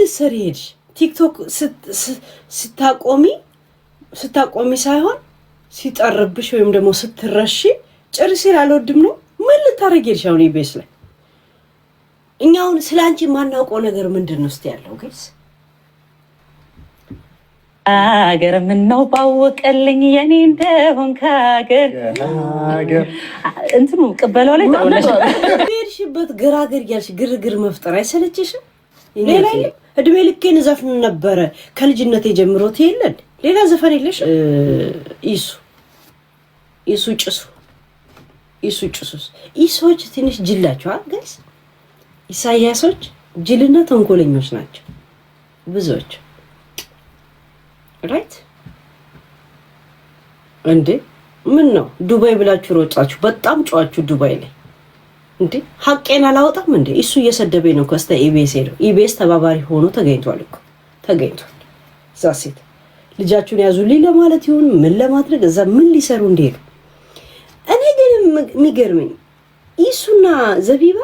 ልትሰሪ ሄድሽ? ቲክቶክ ስታቆሚ ሳይሆን ሲጠርብሽ ወይም ደግሞ ስትረሺ ጭርሲ አልወድም ነው። ምን ልታረጊ ሄድሽ? አሁን ኢቢኤስ ላይ እኛ አሁን ስላንቺ ማናውቀው ነገር ምንድነው? እስቲ ያለው ጋይስ አገር ምን ነው ባወቀልኝ የኔ እንደሆን ካገር እንትኑ ቅበለው ላይ ተውለሽ ሄድሽበት ገራገር ያልሽ ግርግር መፍጠር አይሰለችሽም? ሌላ እድሜ ልኬን ዘፍን ነበረ ከልጅነቴ ጀምሮ ትይለን ሌላ ዘፈን የለሽ? ኢሱ ጭሱስ ኢሶች ትንሽ ጅላቸው ጋይስ። ኢሳያሶች ጅልና ተንኮለኞች ናቸው ብዙዎች። ራይት እንዴ ምን ነው ዱባይ ብላችሁ ሮጣችሁ በጣም ጫዋችሁ ዱባይ ላይ እንዴ ሐቄን አላወጣም እንዴ? እሱ እየሰደበኝ ነው ከስተ ኢቢኤስ ሄደው ኢቢኤስ ተባባሪ ሆኖ ተገኝቷል እኮ ተገኝቷል። ዛሴት ልጃችሁን ያዙልኝ ለማለት ይሁን ምን ለማድረግ እዛ ምን ሊሰሩ እንደሄዱ እኔ ግን የሚገርመኝ ኢሱና ዘቢባ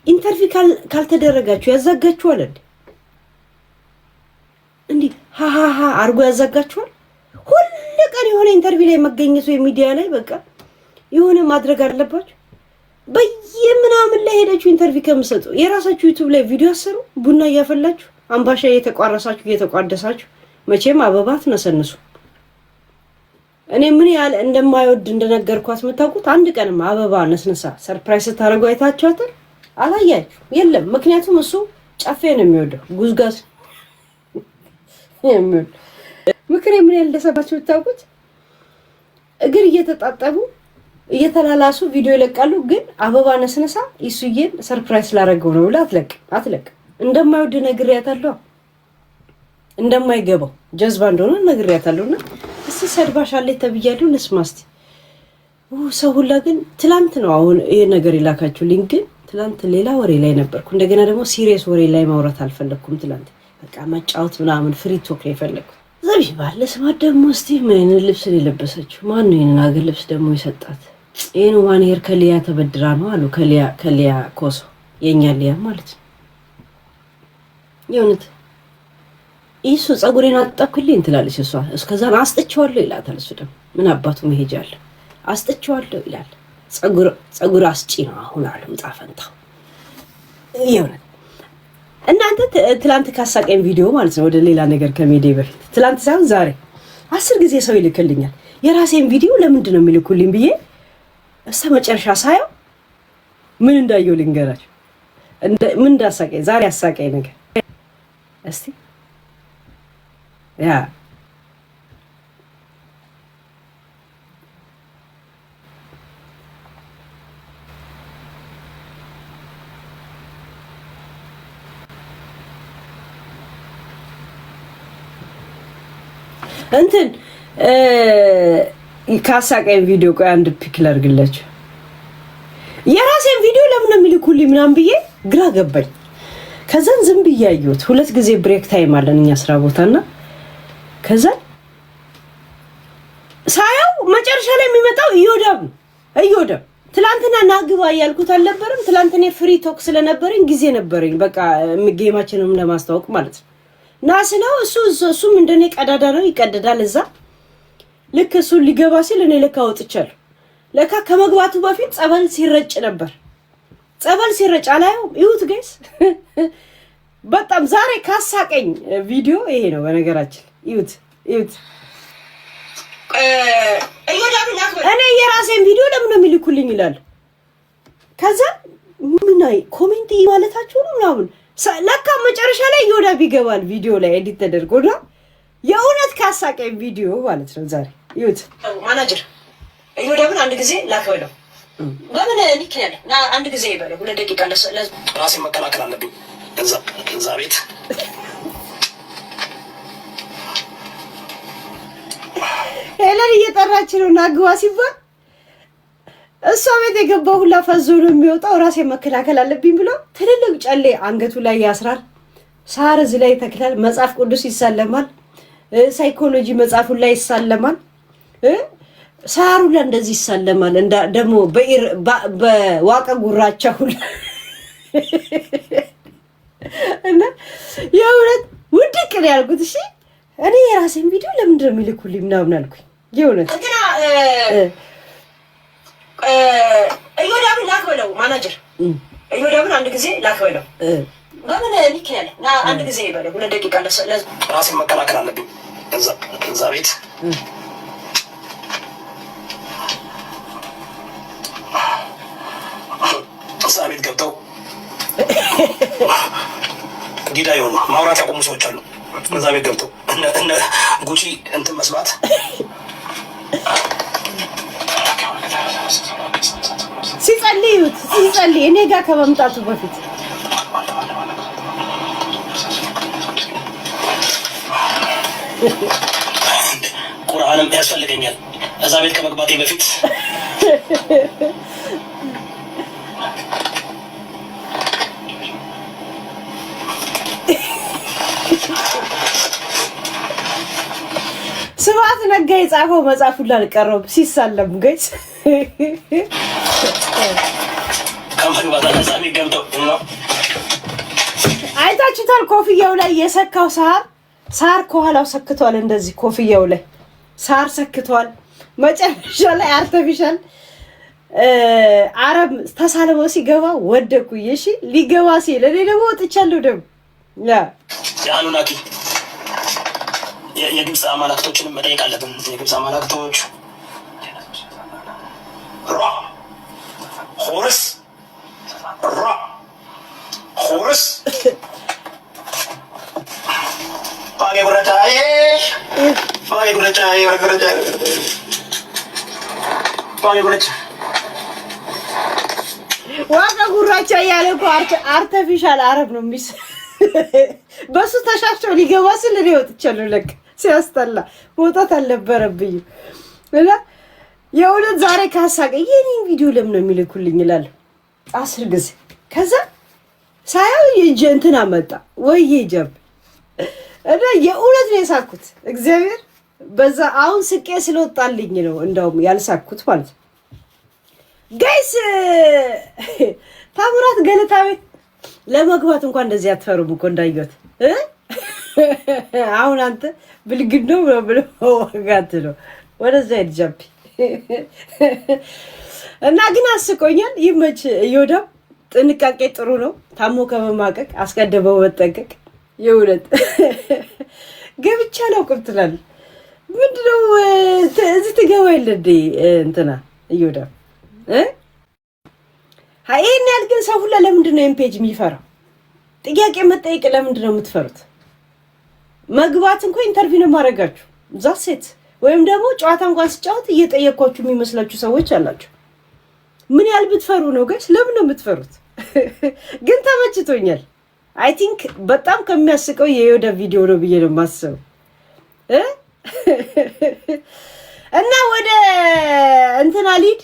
ኢንተርቪው ካልተደረጋችሁ ያዛጋችኋል እንዴ ሃሃሃ አርጎ ያዛጋችኋል። ሁሉ ቀን የሆነ ኢንተርቪው ላይ መገኘት ወይ ሚዲያ ላይ በቃ የሆነ ማድረግ አለባችሁ። በየምናምን ላይ ሄዳችሁ ኢንተርቪው ከምሰጡ የራሳችሁ ዩቲዩብ ላይ ቪዲዮ አሰሩ። ቡና እያፈላችሁ አምባሻ እየተቋረሳችሁ እየተቋደሳችሁ መቼም አበባት ነሰነሱ። እኔ ምን ያህል እንደማይወድ እንደነገርኳት የምታውቁት አንድ ቀንም አበባ ነስነሳ ሰርፕራይዝ ታደርገው አይታችኋታል? አላያችሁ? የለም። ምክንያቱም እሱ ጫፌ ነው የሚወደው ጉዝጋዝ የሚወድ ምክሬ ምን ያህል እንደሰባችሁ የምታውቁት እግር እየተጣጠቡ እየተላላሱ ቪዲዮ ይለቃሉ። ግን አበባ ነስነሳ ኢሱዬን ሰርፕራይዝ ላደርገው ነው ብላ አትለቅ እንደማይወድ ነግሬያታለሁ። እንደማይገባው ጀዝባ እንደሆነ ነግሬያታለሁና እስቲ ሰድባሻለች ተብያለሁ። ልስማስቲ ሰው ሁላ ግን ትላንት ነው አሁን ይሄ ነገር ይላካችሁልኝ። ግን ትላንት ሌላ ወሬ ላይ ነበርኩ። እንደገና ደግሞ ሲሪየስ ወሬ ላይ ማውራት አልፈለኩም። ትላንት በቃ መጫወት ምናምን ፍሪ ቶክ ላይ ፈለኩ። ዘቢባ ለስማት ደግሞ እስቲ ምን ልብስ የለበሰችው ማን ነው? ይሄን አገር ልብስ ደግሞ የሰጣት ይሄን ዋን ሄር ከሊያ ተበድራ ነው አሉ። ከሊያ ኮሶ የኛ ሊያ ማለት ነው። የሆነት ኢሱ ጸጉሬን አጣኩልኝ ትላለች እሷ። እስከዛ አስጥቼዋለሁ ይላታል እሱ። ደግሞ ምን አባቱ መሄጃለ አስጥቼዋለሁ ይላል። ጸጉር አስጪ ነው አሁን አሉ ጣፈንታው። የሆነት እናንተ ትላንት ካሳቀኝ ቪዲዮ ማለት ነው ወደ ሌላ ነገር ከሜዲ በፊት ትላንት ሳይሆን ዛሬ 10 ጊዜ ሰው ይልክልኛል የራሴን ቪዲዮ ለምንድን ነው የሚልኩልኝ ብዬ እስከ መጨረሻ ሳየው ምን እንዳየው ልንገራችሁ። ምን እንዳሳቀኝ ዛሬ አሳቀኝ ነገር እስቲ ያ እንትን ካሳቀኝ ቪዲዮ ቆይ አንድ ፒክ ላድርግላችሁ። የራሴን ቪዲዮ ለምን ነው የሚልኩልኝ ምናምን ብዬ ግራ ገባኝ። ከዛን ዝም ብዬ አየሁት። 2 ጊዜ ብሬክ ታይም አለን እኛ ስራ ቦታና ከዛ ሳያው መጨረሻ ላይ የሚመጣው እዮዳብ ትላንትና ናግባ ያልኩት አልነበረም? ትላንትና ፍሪ ቶክ ስለነበረኝ ጊዜ ነበረኝ በቃ ጌማችንን ለማስተዋወቅ ማለት ነው። ናስለው እሱም እንደኔ ቀዳዳ ነው ይቀደዳል እዛ። ልክ እሱ ሊገባ ሲል እኔ ለካ ወጥቻለሁ። ለካ ከመግባቱ በፊት ጸበል ሲረጭ ነበር። ጸበል ሲረጭ አላየው ይሁት ጋይስ። በጣም ዛሬ ካሳቀኝ ቪዲዮ ይሄ ነው። በነገራችን ይሁት እኔ የራሴን ቪዲዮ ለምን ነው የሚልኩልኝ ይላል። ከዛ ምን አይ ኮሜንት ማለታችሁ ነው ምናምን ለካ መጨረሻ ላይ ይወዳብ ይገባል ቪዲዮ ላይ ኤዲት ተደርጎና የእውነት ካሳቀኝ ቪዲዮ ማለት ነው። ዛሬ ይሁት ማናጀር ይወዳብን አንድ ጊዜ ላከበለው ለምን ንክኛለ አንድ ጊዜ ይበለው 2 ደቂቃ ለራሴ መከላከል አለብኝ። እዛ ቤት ሄለን እየጠራች ነው ናግባ ሲባል እሷ ቤት የገባው ሁላ ፈዞ ነው የሚወጣው። ራሴ መከላከል አለብኝ ብሎ ትልልቅ ጨሌ አንገቱ ላይ ያስራል። ሳር እዚህ ላይ ተክላል። መጽሐፍ ቅዱስ ይሳለማል። ሳይኮሎጂ መጽሐፉ ላይ ይሳለማል። ሳሩ ላይ እንደዚህ ይሳለማል። ደግሞ በዋቀ ጉራቻው እና ነው ያልኩት። እሺ እኔ የራሴን ቪዲዮ ለምንድን ነው የሚልኩልኝ ምናምን አልኩኝ። የእውነት እንትና እዮዳብን ላክበለው ማናጀር እዮዳብን አንድ ጊዜ ላክበለው በምን ሊክ ያለ አንድ ጊዜ ይበለው 2 ደቂቃ ራሴን መከላከል አለብኝ። እዛ ቤት እዛ ቤት ገብተው ዲዳ የሆኑ ማውራት ያቆሙ ሰዎች አሉ። እዛ ቤት ገብተው እነ ጉቺ እንትን መስሏት ሲጸልይ እኔ ጋር ከመምጣቱ በፊት ቁርአንም ያስፈልገኛል እዛ ቤት ከመግባቴ በፊት ስብሐት ነጋ የጻፈው መጽሐፍ ሁሉ አልቀረም ሲሳለም ገጽ ከመግባታ ለዛሬ ገብተው አይታችሁታል። ኮፍያው ላይ የሰካው ሳር ከኋላው ሰክቷል። እንደዚህ ኮፍያው ላይ ሳር ሰክቷል። መጨረሻ ላይ አርቲፊሻል አረብ ተሳልሞ ሲገባ ወደኩኝ። እሺ ሊገባ ሲል እኔ ደግሞ ወጥቻለሁ። ደግሞ የአኑናኪ የግብፅ አማላክቶችንም መጠየቅ አለብን። የግብፅ አማላክቶች ሆርስ ባጌ ጉረቻዬ ዋጋ ጉራቻ እያለ እኮ አርቲፊሻል አረብ ነው የሚስ በሱ ተሻሽቶ ሊገባ ስል እኔ ወጥቻለሁ። ለቅ ሲያስጠላ መውጣት አልነበረብኝም። እና የእውነት ዛሬ ካሳቀ የኔን ቪዲዮ ለምን ነው የሚልኩልኝ እላለሁ 10 ጊዜ። ከዛ ሳያው የጀንትን አመጣ ወይ ጀብ እና የእውነት ነው የሳኩት። እግዚአብሔር በዛ አሁን ስቄ ስለወጣልኝ ነው እንደውም ያልሳኩት ማለት ነው። ጋይስ ታምራት ገለታ ቤት ለመግባት እንኳን እንደዚህ አትፈሩም እኮ እንዳየሁት አሁን አንተ ብልግድ ነው ብሎ ወጋት ነው ወደዛ ይጀብ እና ግን አስቆኛል። ይመች እዮዳብ ጥንቃቄ ጥሩ ነው። ታሞ ከመማቀቅ አስቀድመው መጠንቀቅ የእውነት ገብቻ ነው ቁርጥላል ምንድነው እዚህ ትገባ የለ እንዴ እንትና እዮዳብ ይሄን ያህል ግን ሰው ሁላ ለምንድን ነው ኤምፔጅ የሚፈራው? ጥያቄ መጠየቅ ለምንድን ነው የምትፈሩት? መግባት እንኳን ኢንተርቪው ነው ማድረጋችሁ ዛሴት ወይም ደግሞ ጨዋታ እንኳን ስጫወት እየጠየኳችሁ የሚመስላችሁ ሰዎች አላችሁ። ምን ያህል ብትፈሩ ነው ጋይስ? ለምን ነው የምትፈሩት? ግን ተመችቶኛል። አይ ቲንክ በጣም ከሚያስቀው የዮዳ ቪዲዮ ነው ብዬ ነው የማስበው እና ወደ እንትና ሊድ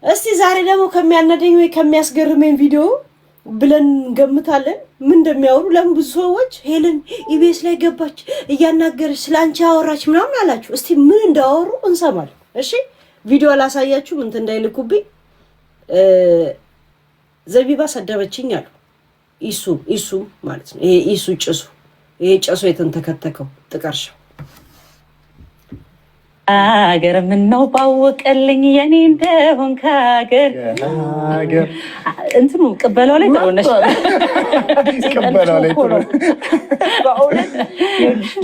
እስቲ ዛሬ ደግሞ ከሚያናደኝ ወይ ከሚያስገርመኝ ቪዲዮ ብለን ገምታለን ምን እንደሚያወሩ። ለምን ብዙ ሰዎች ሄለን ኢቢኤስ ላይ ገባች እያናገረች ስላንቺ አወራች ምናምን አላችሁ። እስቲ ምን እንዳወሩ እንሰማለን። እሺ ቪዲዮ አላሳያችሁ ምን እንዳይልኩብኝ። ዘቢባ ሰደበችኝ አሉ። ኢሱ ማለት ነው ይሄ ኢሱ ጭሱ ይሄ ጭሱ የተንተከተከው ጥቀርሻው አገር ምን ነው ባወቀልኝ የኔ እንደሆን ካገር እንትኑ ቅበላው ላይ ተወነሽ ቅበላው ላይ በእውነት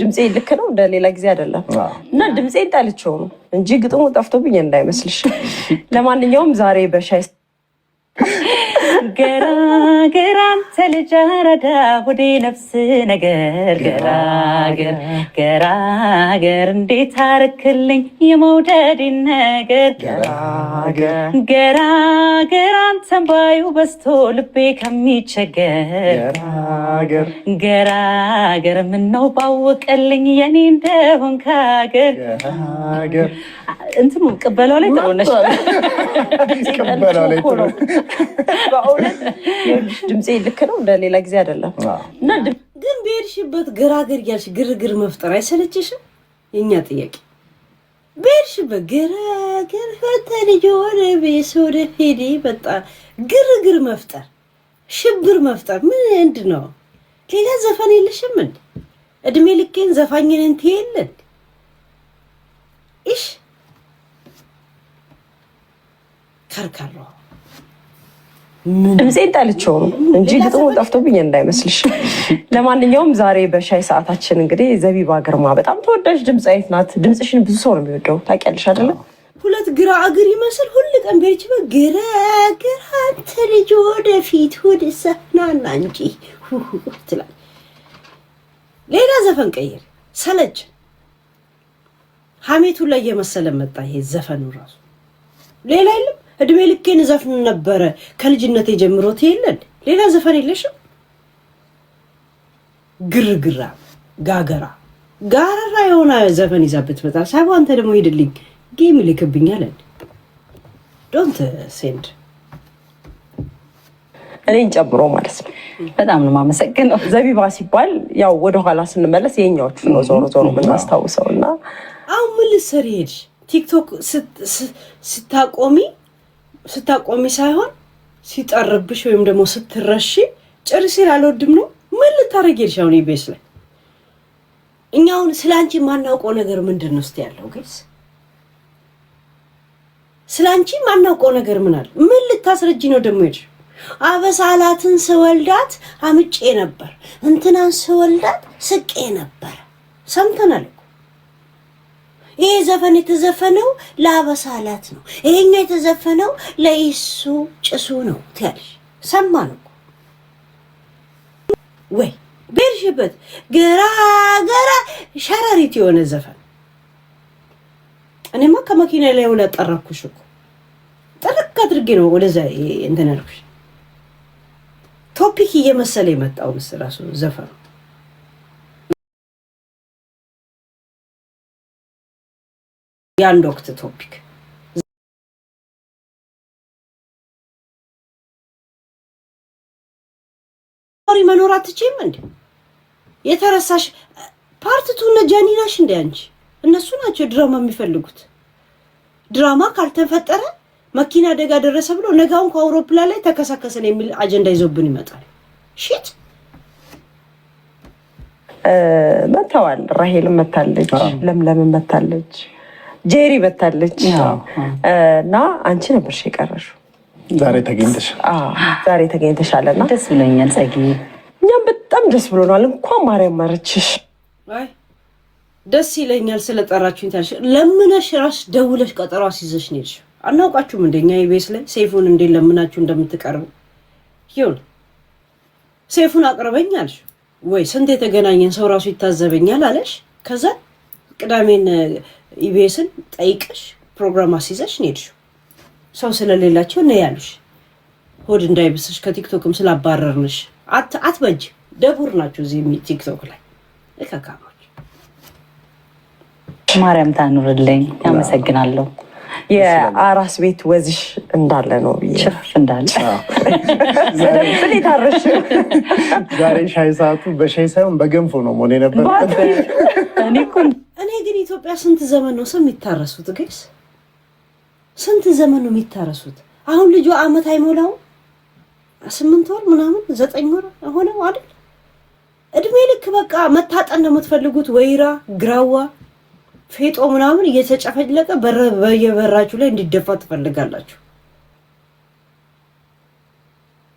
ድምጼ ልክ ነው እንደሌላ ጊዜ አይደለም እና ድምጼ ጣልቼው ነው እንጂ ግጥሙ ጠፍቶብኝ እንዳይመስልሽ። ለማንኛውም ዛሬ በሻይ ገራገር አንተ ልጅ አራዳ ወደ ነፍስ ነገር ገራገር እንዴት አረክልኝ የመውደድን ነገር ገራገር አንተን ባዩ በስቶ ልቤ ከሚቸገር ገራገር ምነው ባወቀልኝ የኔ እንደሆን ካገር እንትኑ ቅበላው ላይ ተወነሽ ቅበላው ላይ በእውነት ድምጼ ልክ ነው እንደሌላ ጊዜ አይደለም እና ግን በሄድሽበት ገራገር ያልሽ ግርግር መፍጠር አይሰለችሽም? የኛ ጥያቄ በሄድሽበት ገራገር ፈተልጅ ወደ ቤት ወደ ሄዲ በጣ ግርግር መፍጠር ሽብር መፍጠር ምንድን ነው? ሌላ ዘፈን የለሽም እንዴ? እድሜ ልኬን ዘፋኝን እንት የለን እሺ ከርከሮ ድምጼን ጠልቼው ነው እንጂ ግጥሙ ጠፍቶብኝ እንዳይመስልሽ። ለማንኛውም ዛሬ በሻይ ሰዓታችን እንግዲህ ዘቢባ ግርማ በጣም ተወዳጅ ድምጻዊት ናት። ድምጽሽን ብዙ ሰው ነው የሚወደው ታውቂያለሽ አይደለ? ሁለት ግራ እግር ይመስል ሁሉ ቀን ቤርች በግራ ግራ አንተ ልጅ ወደፊት ወደ ሰናና እንጂ ትላለች። ሌላ ዘፈን ቀይር ሰለች። ሐሜቱ ላይ የመሰለ መጣ ይሄ ዘፈኑ ራሱ ሌላ የለም። እድሜ ልኬን ዘፍን ነበረ ከልጅነቴ ጀምሮ ትየለል ሌላ ዘፈን የለሽም። ግርግራ ጋገራ ጋራራ የሆነ ዘፈን ይዛበት በጣም ሳይሆን አንተ ደግሞ ሄድልኝ ጌም ልክብኛል። ዶንት ሴንድ እኔን ጨምሮ ማለት ነው። በጣም ነው የማመሰግነው። ዘቢባ ሲባል ያው ወደ ኋላ ስንመለስ የኛዎቹ ነው ዞሮ ዞሮ የምናስታውሰውና አሁን ምን ልትሰሪ ሄድሽ? ቲክቶክ ስታቆሚ ሳይሆን ሲጠርብሽ ወይም ደግሞ ስትረሺ ጭርሲ አልወድም ነው። ምን ልታረጊ ሄድሽ? አሁን ኢቢኤስ ላይ እኛ አሁን ስላንቺ ማናውቀው ነገር ምንድን ነው? እስቲ ያለው ጋይስ ስላንቺ ማናውቀው ነገር ምን አለ? ምን ልታስረጂ ነው ደግሞ ሄድሽ? አበሳላትን ስወልዳት አምጬ ነበር፣ እንትናን ስወልዳት ስቄ ነበር። ሰምተናል። ይሄ ዘፈን የተዘፈነው ለአበሳላት ነው፣ ይሄኛው የተዘፈነው ለኢሱ ጭሱ ነው ትያለሽ። ሰማን እኮ ወይ ቤርሽበት ገራ ገራ ሸረሪት የሆነ ዘፈን። እኔማ ከመኪና ላይ ወላ ጠራኩሽ እኮ ጠረቅ አድርጌ ነው ወደዛ እንትን ያልኩሽ። ቶፒክ እየመሰለ የመጣው ራሱ ዘፈኑ የአንድ ወቅት ቶፒክ መኖር አትችይም እንዴ? የተረሳሽ ፓርቲቱ ነጃኒናሽ እንዴ አንቺ? እነሱ ናቸው ድራማ የሚፈልጉት። ድራማ ካልተፈጠረ መኪና አደጋ ደረሰ ብሎ ነጋውን ከአውሮፕላን ላይ ተከሰከሰን የሚል አጀንዳ ይዞብን ይመጣል። ሺት መተዋል። ራሄልም መታለች፣ ለምለምም መታለች፣ ጄሪ መታለች እና አንቺ ነበርሽ የቀረሽው። ዛሬ ተገኝተሻልና ደስ ብሎኛል ጸጊ። እኛም በጣም ደስ ብሎናል። እንኳን ማርያም ማረችሽ። አይ ደስ ይለኛል ስለጠራችሁኝ። ታልሽ ለምነሽ ራስ ደውለሽ ቀጠሮ አስይዘሽ ነሽ። አናውቃችሁም እንደኛ ኢቢኤስ ላይ ሴፉን እንዴ ለምናችሁ እንደምትቀርቡ ይሁን። ሴፉን አቅርበኝ አልሽ ወይ? ስንት የተገናኘን ሰው ራሱ ይታዘበኛል አለሽ። ከዛ ቅዳሜን ኢቢኤስን ጠይቀሽ ፕሮግራም አስይዘሽ ነሽ። ሰው ስለሌላቸው ነው ያሉሽ። ሆድ እንዳይብስሽ ከቲክቶክም ስላባረርንሽ አትበጅ። ደቡር ናቸው እዚህ ቲክቶክ ላይ እከካሞች። ማርያም ታኑርልኝ። ያመሰግናለሁ። የአራስ ቤት ወዝሽ እንዳለ ነው ብዬ ችፍ እንዳለ ምን ይታረሽ። ዛሬ ሻይ ሰዓቱ በሻይ ሳይሆን በገንፎ ነው መሆን የነበረበት። እኔ ግን ኢትዮጵያ ስንት ዘመን ነው ሰው የሚታረሱት? ግስ ስንት ዘመን ነው የሚታረሱት? አሁን ልጁ አመት አይሞላው 8 ወር ምናምን 9 ወር ሆነው አይደል? እድሜ ልክ በቃ መታጠን ነው የምትፈልጉት። ወይራ ግራዋ ፌጦ ምናምን እየተጨፈለቀ በየበራችሁ ላይ እንዲደፋ ትፈልጋላችሁ።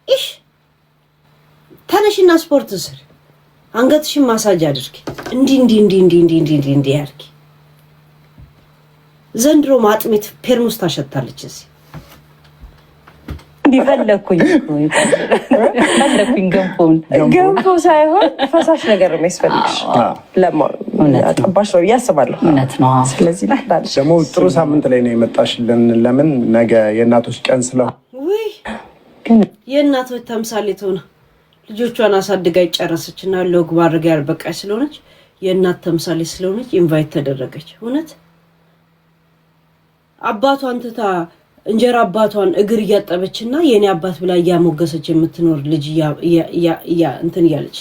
እሺ ተነሽና ስፖርት ስሪ፣ አንገትሽን ማሳጅ አድርጊ። እንዲ ያርጊ። ዘንድሮ ማጥሚት ፔርሙስ ታሸታለች። እዚህ እንዲፈለኩኝ ገንፎ ሳይሆን ፈሳሽ ነገር ነው የሚያስፈልግሽ። ጠባሽ ነው ብዬ አስባለሁ። እውነት ነው። ስለዚህ ደግሞ ጥሩ ሳምንት ላይ ነው የመጣሽልን። ለምን ነገ የእናቶች ቀን ስለሆነ የእናቶች ተምሳሌት ሆነ ልጆቿን አሳድጋ ይጨረሰችና ሎግ ባድርጋ ያልበቃች ስለሆነች የእናት ተምሳሌት ስለሆነች ኢንቫይት ተደረገች። እውነት አባቷን ትታ እንጀራ አባቷን እግር እያጠበችና የኔ አባት ብላ እያሞገሰች የምትኖር ልጅ እንትን እያለች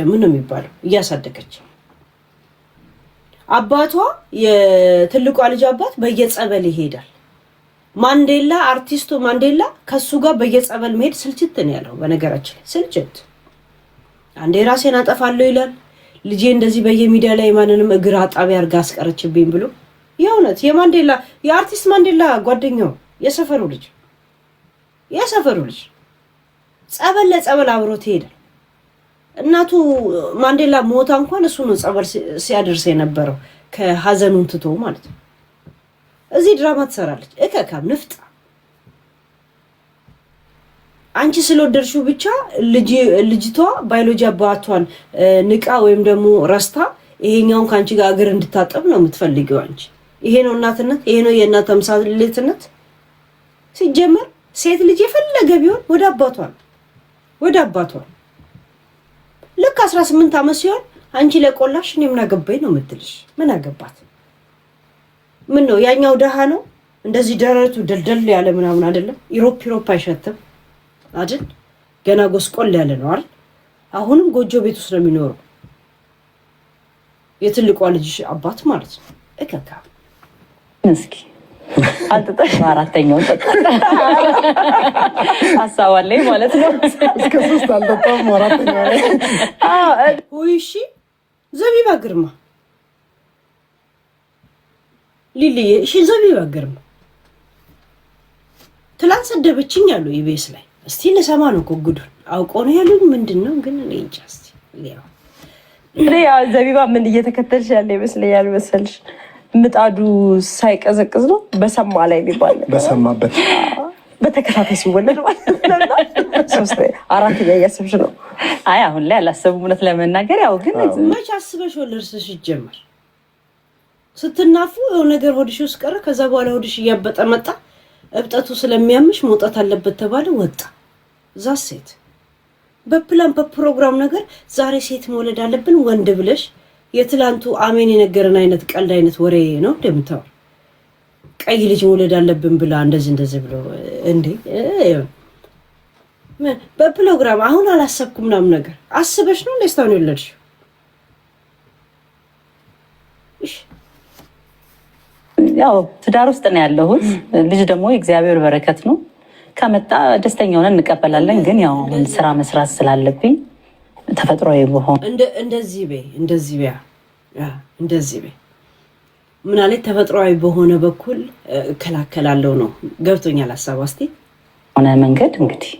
ምን ነው የሚባለው እያሳደገች አባቷ የትልቋ ልጅ አባት በየጸበል ይሄዳል። ማንዴላ አርቲስቱ ማንዴላ ከሱ ጋር በየጸበል መሄድ ስልችት ነው ያለው። በነገራችን ላይ ስልችት አንዴ ራሴን አጠፋለሁ ይላል፣ ልጄ እንደዚህ በየሚዲያ ላይ ማንንም እግር አጣቢ አርጋ አስቀረችብኝ ብሎ የእውነት የማንዴላ የአርቲስት ማንዴላ ጓደኛው የሰፈሩ ልጅ ጸበል ለጸበል አብሮት ይሄዳል። እናቱ ማንዴላ ሞታ እንኳን እሱ ነው ጸበል ሲያደርስ የነበረው ከሀዘኑን ትቶ ማለት ነው። እዚህ ድራማ ትሰራለች እከካም ንፍጣ። አንቺ ስለወደድሽው ብቻ ልጅቷ ባዮሎጂ አባቷን ንቃ ወይም ደግሞ ረስታ ይሄኛውን ካንቺ ጋር እግር እንድታጠብ ነው የምትፈልጊው አንቺ። ይሄ ነው እናትነት? ይሄ ነው የእናት ተምሳሌትነት? ሲጀመር ሴት ልጅ የፈለገ ቢሆን ወደ አባቷ ልክ 18 ዓመት ሲሆን አንቺ ለቆላሽ እኔ ምን አገባኝ ነው የምትልሽ። ምን አገባት? ምን ነው ያኛው ደሃ ነው እንደዚህ ደረቱ ደልደል ያለ ምናምን አይደለም። ኢሮፕ አይሸትም አይደል? ገና ጎስቆል ያለ ነው አይደል? አሁንም ጎጆ ቤት ውስጥ ነው የሚኖረው የትልቋ ልጅ አባት ማለት ነው። እከካ እስኪ አልተጠሽ አራተኛው ተጠጣ አሳዋለኝ ማለት ነው። እስከ 3 አልተጣም አራተኛው ላይ እሺ ዘቢባ ግርማ ሊሊ እሺ ዘቢባ ግርማ ትላንት ሰደበችኝ አሉ ኢቢኤስ ላይ። እስቲ ለሰማ ነው እኮ ጉዱን አውቆ ነው ያሉኝ። ምንድነው ግን እኔ እንጃ። እስቲ ያ ዘቢባ ምን እየተከተልሽ ያለ ይመስለኛል መሰልሽ? ምጣዱ ሳይቀዘቅዝ ነው በሰማ ላይ ሊባል በሰማበት በተከታታይ ሲወለድ ማለት ነው። 3 4 እያሰብሽ ነው? አይ አሁን ላይ አላሰብም እውነት ለመናገር ያው ግን መች አስበሽ ወለድሽ ይጀምር ስትናፉ የሆነ ነገር ሆድሽ ውስጥ ቀረ። ከዛ በኋላ ሆድሽ እያበጠ መጣ። እብጠቱ ስለሚያምሽ መውጣት አለበት ተባለ ወጣ። እዛ ሴት በፕላን በፕሮግራም ነገር ዛሬ ሴት መውለድ አለብን ወንድ ብለሽ የትላንቱ አሜን የነገረን አይነት ቀልድ አይነት ወሬ ነው እንደምታው። ቀይ ልጅ መውለድ አለብን ብላ እንደዚህ ብሎ እንዴ በፕሮግራም አሁን አላሰብኩም ምናምን ነገር አስበሽ ነው ለስታውን ይወለድሽ። እሺ ያው ትዳር ውስጥ ነው ያለሁት። ልጅ ደግሞ የእግዚአብሔር በረከት ነው። ከመጣ ደስተኛ ሆነን እንቀበላለን። ግን ያው ስራ መስራት ስላለብኝ ተፈጥሯዊ በሆነ እንደዚህ በይ ምን አለ ተፈጥሯዊ በሆነ በኩል እከላከላለሁ ነው። ገብቶኛል ሐሳብ አስቲ ሆነ መንገድ እንግዲህ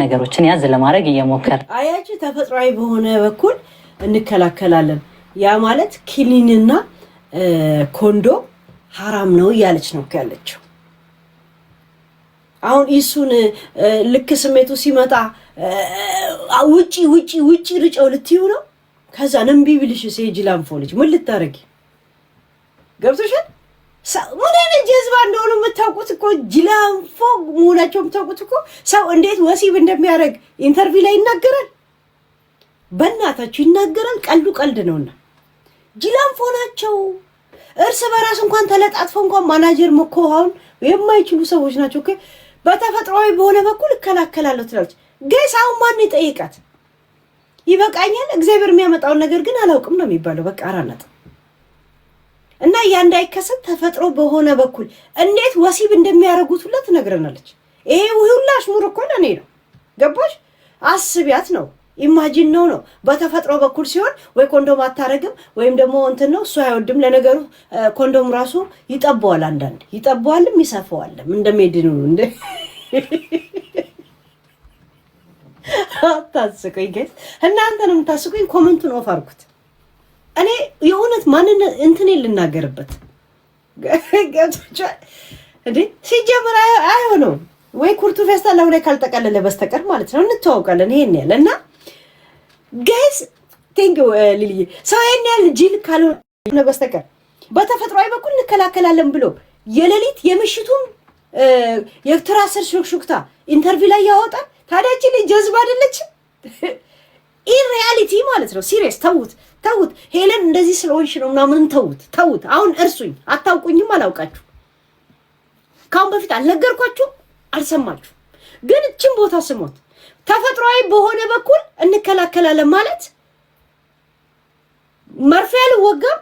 ነገሮችን ያዝ ለማድረግ እየሞከረ አያችሁ። ተፈጥሯዊ በሆነ በኩል እንከላከላለን። ያ ማለት ኪኒንና ኮንዶ ሐራም ነው ያለች ነው ያለችው። አሁን እሱን ልክ ስሜቱ ሲመጣ ውጪ ርጨው ልትዩ ነው። ከዛ ነምቢ ቢልሽ ሲጅላንፎ ልጅ ምን ልታረጊ? ገብቶሻል? ምን አይነት ጀዝባ እንደሆነ የምታውቁት እኮ ጅላንፎ መሆናቸው የምታውቁት እኮ ሰው እንዴት ወሲብ እንደሚያደርግ ኢንተርቪው ላይ ይናገራል። በእናታችሁ ይናገራል። ቀልዱ ቀልድ ነውና ጅላንፎ ናቸው። እርስ በራስ እንኳን ተለጣጥፈው እንኳን ማናጀር መኮሃውን የማይችሉ ሰዎች ናቸው። እኮ በተፈጥሯዊ በሆነ በኩል እከላከላለሁ ትላለች። ገስ አሁን ማን ይጠይቃት? ይበቃኛል እግዚአብሔር የሚያመጣውን ነገር ግን አላውቅም ነው የሚባለው። በቃ አራናት እና ያ እንዳይከሰት ተፈጥሮ በሆነ በኩል እንዴት ወሲብ እንደሚያደርጉት ሁሉ ትነግረናለች። ይሄ ሁላሽ ሙር እኮ ለኔ ነው። ገባሽ? አስቢያት ነው ኢማጂን ነው። በተፈጥሮ በኩል ሲሆን ወይ ኮንዶም አታረግም ወይም ደግሞ እንትን ነው እሱ አይወድም። ለነገሩ ኮንዶም ራሱ ይጠባዋል፣ አንዳንድ ይጠባዋልም ይሰፋዋልም እንደሚድኑ እንደ አታስቁኝ ጋይስ። እናንተንም ታስቁኝ። ኮሜንቱን ኦፍ አድርጉት። እኔ የእውነት ማንን እንትን ልናገርበት ገጥቻ እንዴ ሲጀምር አይሆነውም ወይ ኩርቱ ፌስታል ላይ ካልተቀለለ በስተቀር ማለት ነው። እንተዋውቃለን ይሄን ያለ እና ጋይስ ቴንክ ሊሊ ሰው ይሄን ያለ ጂል ካልሆነ በስተቀር በተፈጥሯዊ በኩል እንከላከላለን ብሎ የሌሊት የምሽቱም የትራስር ሹክሹክታ ኢንተርቪው ላይ ያወጣል። ታዲያ እቺ ልጅ ጀዝባ አይደለችም? ኢሪያሊቲ ማለት ነው። ሲሪየስ ተውት። ሄለን እንደዚህ ስለሆንሽ ነው ምናምን ተውት። አሁን እርሱኝ። አታውቁኝም፣ አላውቃችሁ። ካሁን በፊት አልነገርኳችሁ፣ አልሰማችሁ። ግን እቺን ቦታ ስሞት ተፈጥሯዊ በሆነ በኩል እንከላከላለን ማለት መርፌ አልወጋም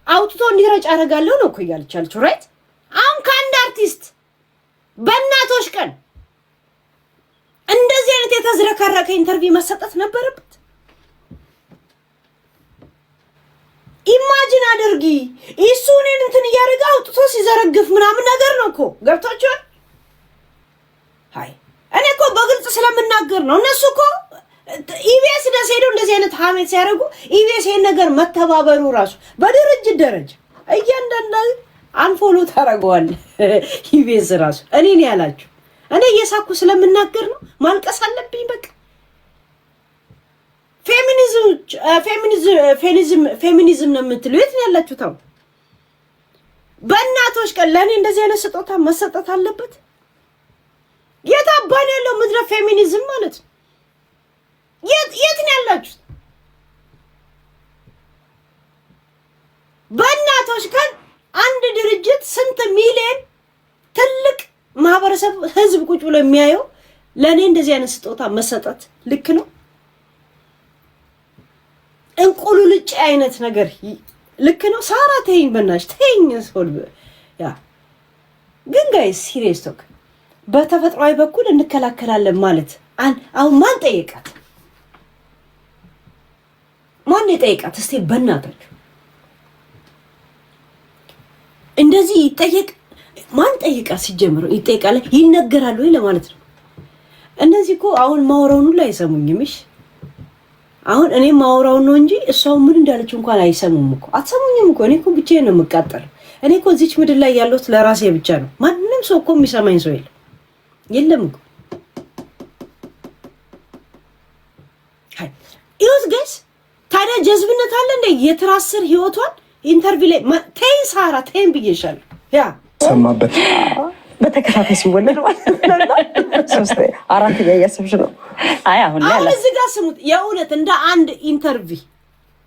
አውጥቶ እንዲረጭ አደርጋለሁ ነው እኮ እያለቻለችው። ራይት አሁን ከአንድ አርቲስት በእናቶች ቀን እንደዚህ አይነት የተዝረከረከ ኢንተርቪው መሰጠት ነበረበት? አድርጊ እሱንን እንትን ያረጋ አውጥቶ ሲዘረግፍ ምናምን ነገር ነው እኮ ገብታችኋል? ሃይ እኔ እኮ በግልጽ ስለምናገር ነው። እነሱ እኮ ኢቢኤስ ደስ ሄደው እንደዚህ አይነት ሀሜት ሲያደርጉ ኢቢኤስ ይሄን ነገር መተባበሩ ራሱ በድርጅት ደረጃ እያንዳንዱ አንፎሎ ታረጋዋል። ኢቢኤስ ራሱ እኔን ያላችሁ እኔ እየሳኩ ስለምናገር ነው። ማልቀስ አለብኝ በቃ። ፌሚኒዝም ነው የምትለው የት ነው ያላችሁት? አሁን በእናቶች ቀን ለእኔ እንደዚህ አይነት ስጦታ መሰጠት አለበት? የት አባን ያለው ምድረ ፌሚኒዝም ማለት ነው? የት ነው ያላችሁት? በእናቶች ቀን አንድ ድርጅት ስንት ሚሊዮን ትልቅ ማህበረሰብ ህዝብ ቁጭ ብሎ የሚያየው ለእኔ እንደዚህ አይነት ስጦታ መሰጠት ልክ ነው? እንቁሉ ልጭ አይነት ነገር ልክ ነው? ሳራ ተይኝ በእናትሽ ተይኝ። ሶል ያ ግን ጋይስ ሲሪየስ ቶክ በተፈጥሯዊ በኩል እንከላከላለን ማለት አሁን ማን ጠየቃት? ማን የጠየቃት? እስቲ በእናታችሁ እንደዚህ ይጠየቅ? ማን ጠየቃት? ሲጀምር ይጠየቃል ይነገራል ወይ ለማለት ነው። እነዚህ እኮ አሁን ማውራውን ሁሉ አይሰሙኝም። እሺ አሁን እኔ ማውራውን ነው እንጂ እሷው ምን እንዳለች እንኳን አይሰሙም እኮ። አትሰሙኝም እኮ። እኔ እኮ ብቻዬን ነው የምቃጠለው። እኔ እኮ እዚች ምድር ላይ ያለሁት ለራሴ ብቻ ነው። ማንንም ሰው እኮ የሚሰማኝ ሰው የለም እኮ። ሃይ ይሁት ጋይስ ታዲያ ጀዝብነት አለ እንደ የትራስር ህይወቷን ኢንተርቪው ላይ ተይ ሳራ ተይም ብዬሻለሁ። ያ ሰማበት በተከታታይ ሲወለድ ማለት ነው። ሶስት አራት ያያሰብሽ ነው። አይ አሁን እዚህ ጋር ስሙት። የእውነት እንደ አንድ ኢንተርቪው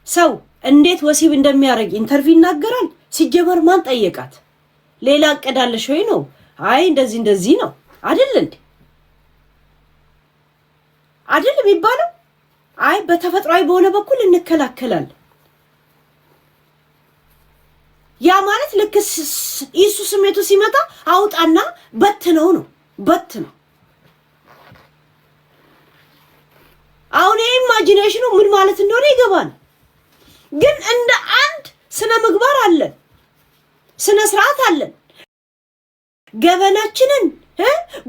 ሰው እንዴት ወሲብ እንደሚያደርግ ኢንተርቪው ይናገራል። ሲጀመር ማን ጠየቃት? ሌላ አቀዳለሽ ወይ ነው? አይ እንደዚህ ነው አይደል እንዴ? አይደል የሚባለው? አይ በተፈጥሯዊ በሆነ በኩል እንከላከላለን። ያ ማለት ልክ ኢሱ ስሜቱ ሲመጣ አውጣና በትነው ነው በትነው። አሁን ኢማጂኔሽኑ ምን ማለት እንደሆነ ይገባል። ግን እንደ አንድ ስነ ምግባር አለን፣ ስነ ስርዓት አለን። ገበናችንን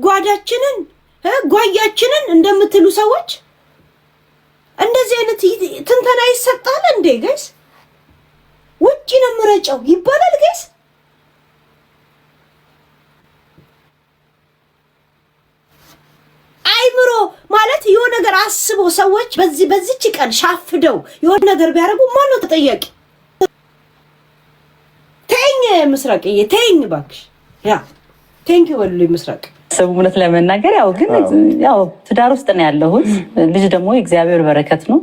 ጓዳችንን ጓያችንን እንደምትሉ ሰዎች እንደዚህ አይነት ትንተና ይሰጣል እንዴ ጋይስ? ውጪ ነው ምረጫው ይባላል ጋይስ? አይምሮ ማለት የሆነ ነገር አስቦ ሰዎች በዚህች ቀን ሻፍደው የሆነ ነገር ቢያደርጉ ማን ነው ተጠያቂ? ተይኝ ምስራቅዬ ተይኝ እባክሽ። ያ ቴንክ ዩ ወሉ ምስራቅ ሰውነት ለመናገር ያው ግን ያው ትዳር ውስጥ ነው ያለሁት። ልጅ ደግሞ የእግዚአብሔር በረከት ነው።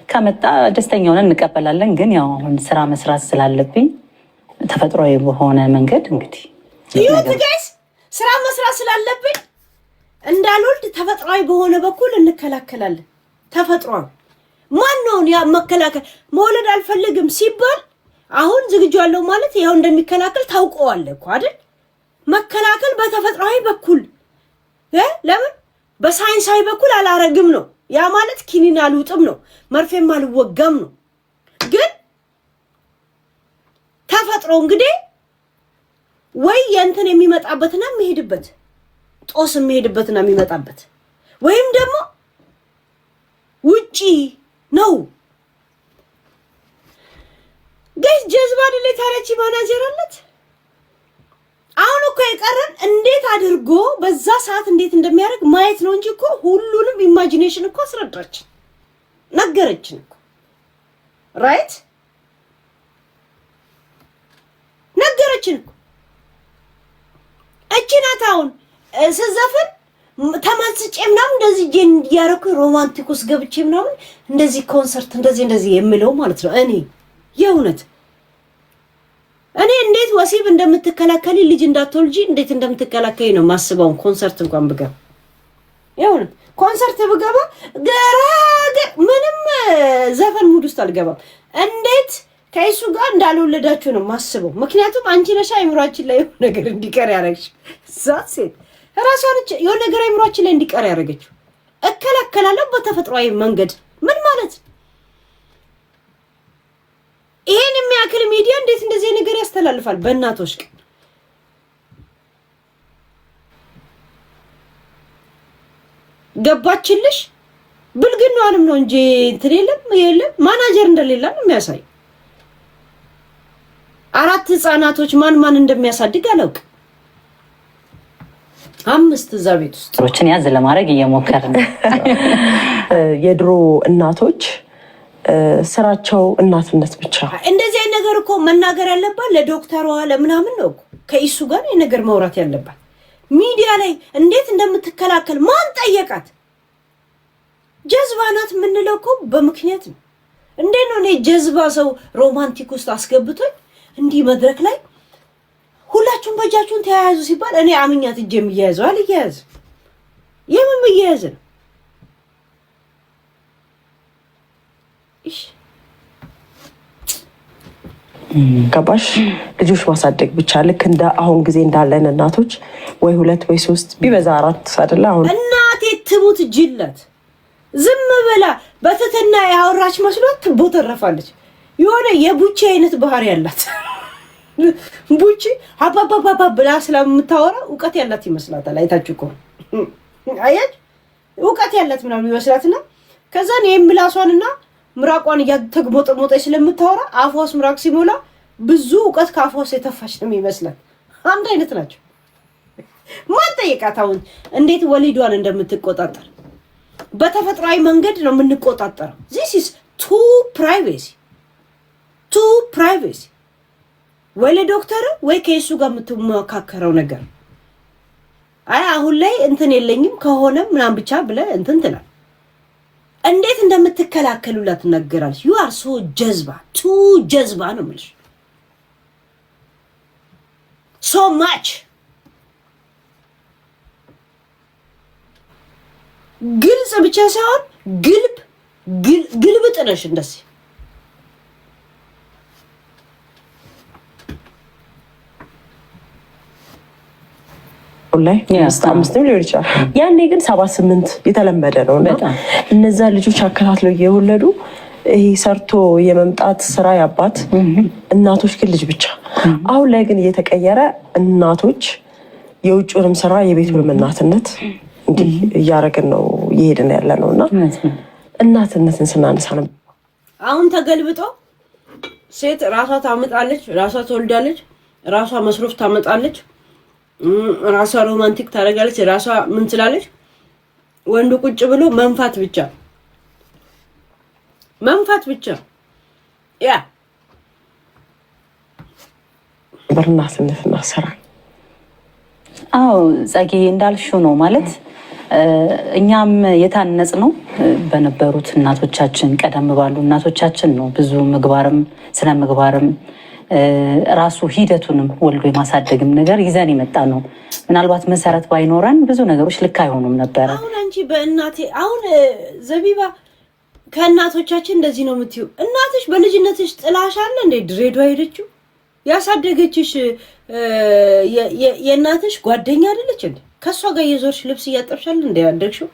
ከመጣ ደስተኛ ሆነን እንቀበላለን። ግን ያው አሁን ስራ መስራት ስላለብኝ ተፈጥሯዊ በሆነ መንገድ እንግዲህ ይሁት ጋይስ ስራ መስራት ስላለብኝ እንዳልወልድ ተፈጥሯዊ በሆነ በኩል እንከላከላለን። ተፈጥሯዊ ማን ነው ያ መከላከል? መውለድ አልፈልግም ሲባል አሁን ዝግጁ አለው ማለት ያው እንደሚከላከል ታውቀዋል እኮ አይደል? መከላከል በተፈጥሯዊ በኩል ለምን በሳይንሳዊ በኩል አላረግም ነው። ያ ማለት ኪኒን አልውጥም ነው፣ መርፌም አልወጋም ነው። ግን ተፈጥሮ እንግዲህ ወይ የእንትን የሚመጣበትና የሚሄድበት ጦስ የሚሄድበትና የሚመጣበት ወይም ደግሞ ውጪ ነው። ጋይስ ጀዝባ አይደለ ታረቺ ማናጀር አለት። አሁን እኮ የቀረን እንዴት አድርጎ በዛ ሰዓት እንዴት እንደሚያደርግ ማየት ነው እንጂ እኮ ሁሉንም ኢማጂኔሽን እኮ አስረዳችን ነገረችን እኮ ራይት ነገረችን እኮ። እቺ ናት አሁን ስዘፍን ተማጽጬ ምናምን እንደዚህ ጄን ያረኩ ሮማንቲክ ውስጥ ገብቼ ምናምን እንደዚህ ኮንሰርት እንደዚህ የምለው ማለት ነው። እኔ የእውነት እኔ እንዴት ወሲብ እንደምትከላከሊ ልጅ እንዳትወልጂ እንዴት እንደምትከላከሊ ነው ማስበው። ኮንሰርት እንኳን ብገባ የእውነት ኮንሰርት ብገባ ምንም ዘፈን ሙድ ውስጥ አልገባም። እንዴት ከይሱ ጋር እንዳልወለዳችሁ ነው ማስበው። ምክንያቱም አንቺ ነሽ አይምሯችን ላይ የሆነ ነገር እንዲቀር ያረግሽ ዛት ሴት ራሷን የሆነ ነገር አይምሯችን ላይ እንዲቀር ያረገችው። እከላከላለሁ በተፈጥሯዊ መንገድ ምን ማለት ይሄን የሚያክል ሚዲያ እንዴት እንደዚህ ነገር ያስተላልፋል? በእናቶች ቀን ገባችልሽ? ብልግናዋንም ነው እንጂ እንትን የለም ማናጀር እንደሌላ ነው የሚያሳይ። 4 ህፃናቶች ማን እንደሚያሳድግ አላውቅም። 5 እዛ ቤት ውስጥ ሮችን ያዝ ለማድረግ እየሞከርን የድሮ እናቶች ስራቸው እናትነት ብቻ። እንደዚህ አይነት ነገር እኮ መናገር ያለባት ለዶክተሯ ለምናምን ነው እኮ ከኢሱ ጋር የነገር ማውራት ያለባት። ሚዲያ ላይ እንዴት እንደምትከላከል ማን ጠየቃት? ጀዝባ ናት የምንለው እኮ በምክንያት ነው። እንዴት ነው እኔ ጀዝባ ሰው ሮማንቲክ ውስጥ አስገብቶኝ እንዲህ መድረክ ላይ ሁላችሁም በእጃችሁን ተያያዙ ሲባል እኔ አምኛት እጄ የሚያያዘው አልያያዝ የምን የሚያያዝ ነው? ገባሽ? ልጆች ማሳደግ ብቻ ልክ እንደ አሁን ጊዜ እንዳለን እናቶች ወይ 2 ወይ 3 ቢበዛ 4 አይደለ? አሁን እናቴ ትሙት ጅላት ዝም ብላ በትትና ያወራች መስሏት ትቦተረፋለች። የሆነ የቡቺ አይነት ባህሪ ያላት ቡቺ አባባባባ ብላ ስለምታወራ እውቀት ያላት ይመስላታል። አይታችሁ እኮ አያች እውቀት ያላት ምናምን ይመስላትና ከዛን የምላሷንና ምራቋን እያተግሞጠሞጠች ስለምታወራ አፏስ ምራቅ ሲሞላ ብዙ እውቀት ከአፏስ የተፋች ነው የሚመስላት። አንድ አይነት ናቸው። ማን ጠየቃት አሁን እንዴት ወሊዷን እንደምትቆጣጠር? በተፈጥሯዊ መንገድ ነው የምንቆጣጠረው። this is too privacy ወይ ለዶክተር ወይ ከሱ ጋር የምትመካከረው ነገር አይ አሁን ላይ እንትን የለኝም ከሆነ ምናምን ብቻ ብለ እንትን ትላል። እንዴት እንደምትከላከሉላት ነገራለች። you are so ጀዝባ ነው የምልሽ። so much ግልጽ ብቻ ሳይሆን ግልብጥ ነሽ እንደዚህ ላይ 5 ሊሆን ይችላል። ያኔ ግን 78 የተለመደ ነው እና እነዛ ልጆች አከታትለው እየወለዱ ይሄ ሰርቶ የመምጣት ስራ ያባት እናቶች ግን ልጅ ብቻ። አሁን ላይ ግን እየተቀየረ እናቶች የውጭውንም ስራ የቤቱንም እናትነት እንዲህ እያደረግን ነው እየሄድን ያለ ነው እና እናትነትን ስናነሳ ነው አሁን ተገልብጦ ሴት ራሷ ታመጣለች፣ ራሷ ትወልዳለች፣ ራሷ መስሮፍ ታመጣለች፣ ራሷ ሮማንቲክ ታደርጋለች፣ ራሷ ምን ትላለች። ወንዱ ቁጭ ብሎ መንፋት ብቻ ያ በእናትነትና ስራ። አዎ ጸጊ እንዳልሽው ነው ማለት እኛም የታነጽ ነው በነበሩት እናቶቻችን ቀደም ባሉ እናቶቻችን ነው። ብዙ ምግባርም ስነ ምግባርም ራሱ ሂደቱንም ወልዶ የማሳደግም ነገር ይዘን የመጣ ነው። ምናልባት መሰረት ባይኖረን ብዙ ነገሮች ልክ አይሆኑም ነበር። አሁን አንቺ በእናቴ አሁን ዘቢባ ከእናቶቻችን እንደዚህ ነው የምትዩ። እናትሽ በልጅነትሽ ጥላሽ አለ እንዴ? ድሬዳዋ ሄደችው ያሳደገችሽ የእናትሽ ጓደኛ አይደለች እንዴ? ከሷ ጋር የዞርሽ ልብስ እያጠብሻል እንዴ ያደግሽው?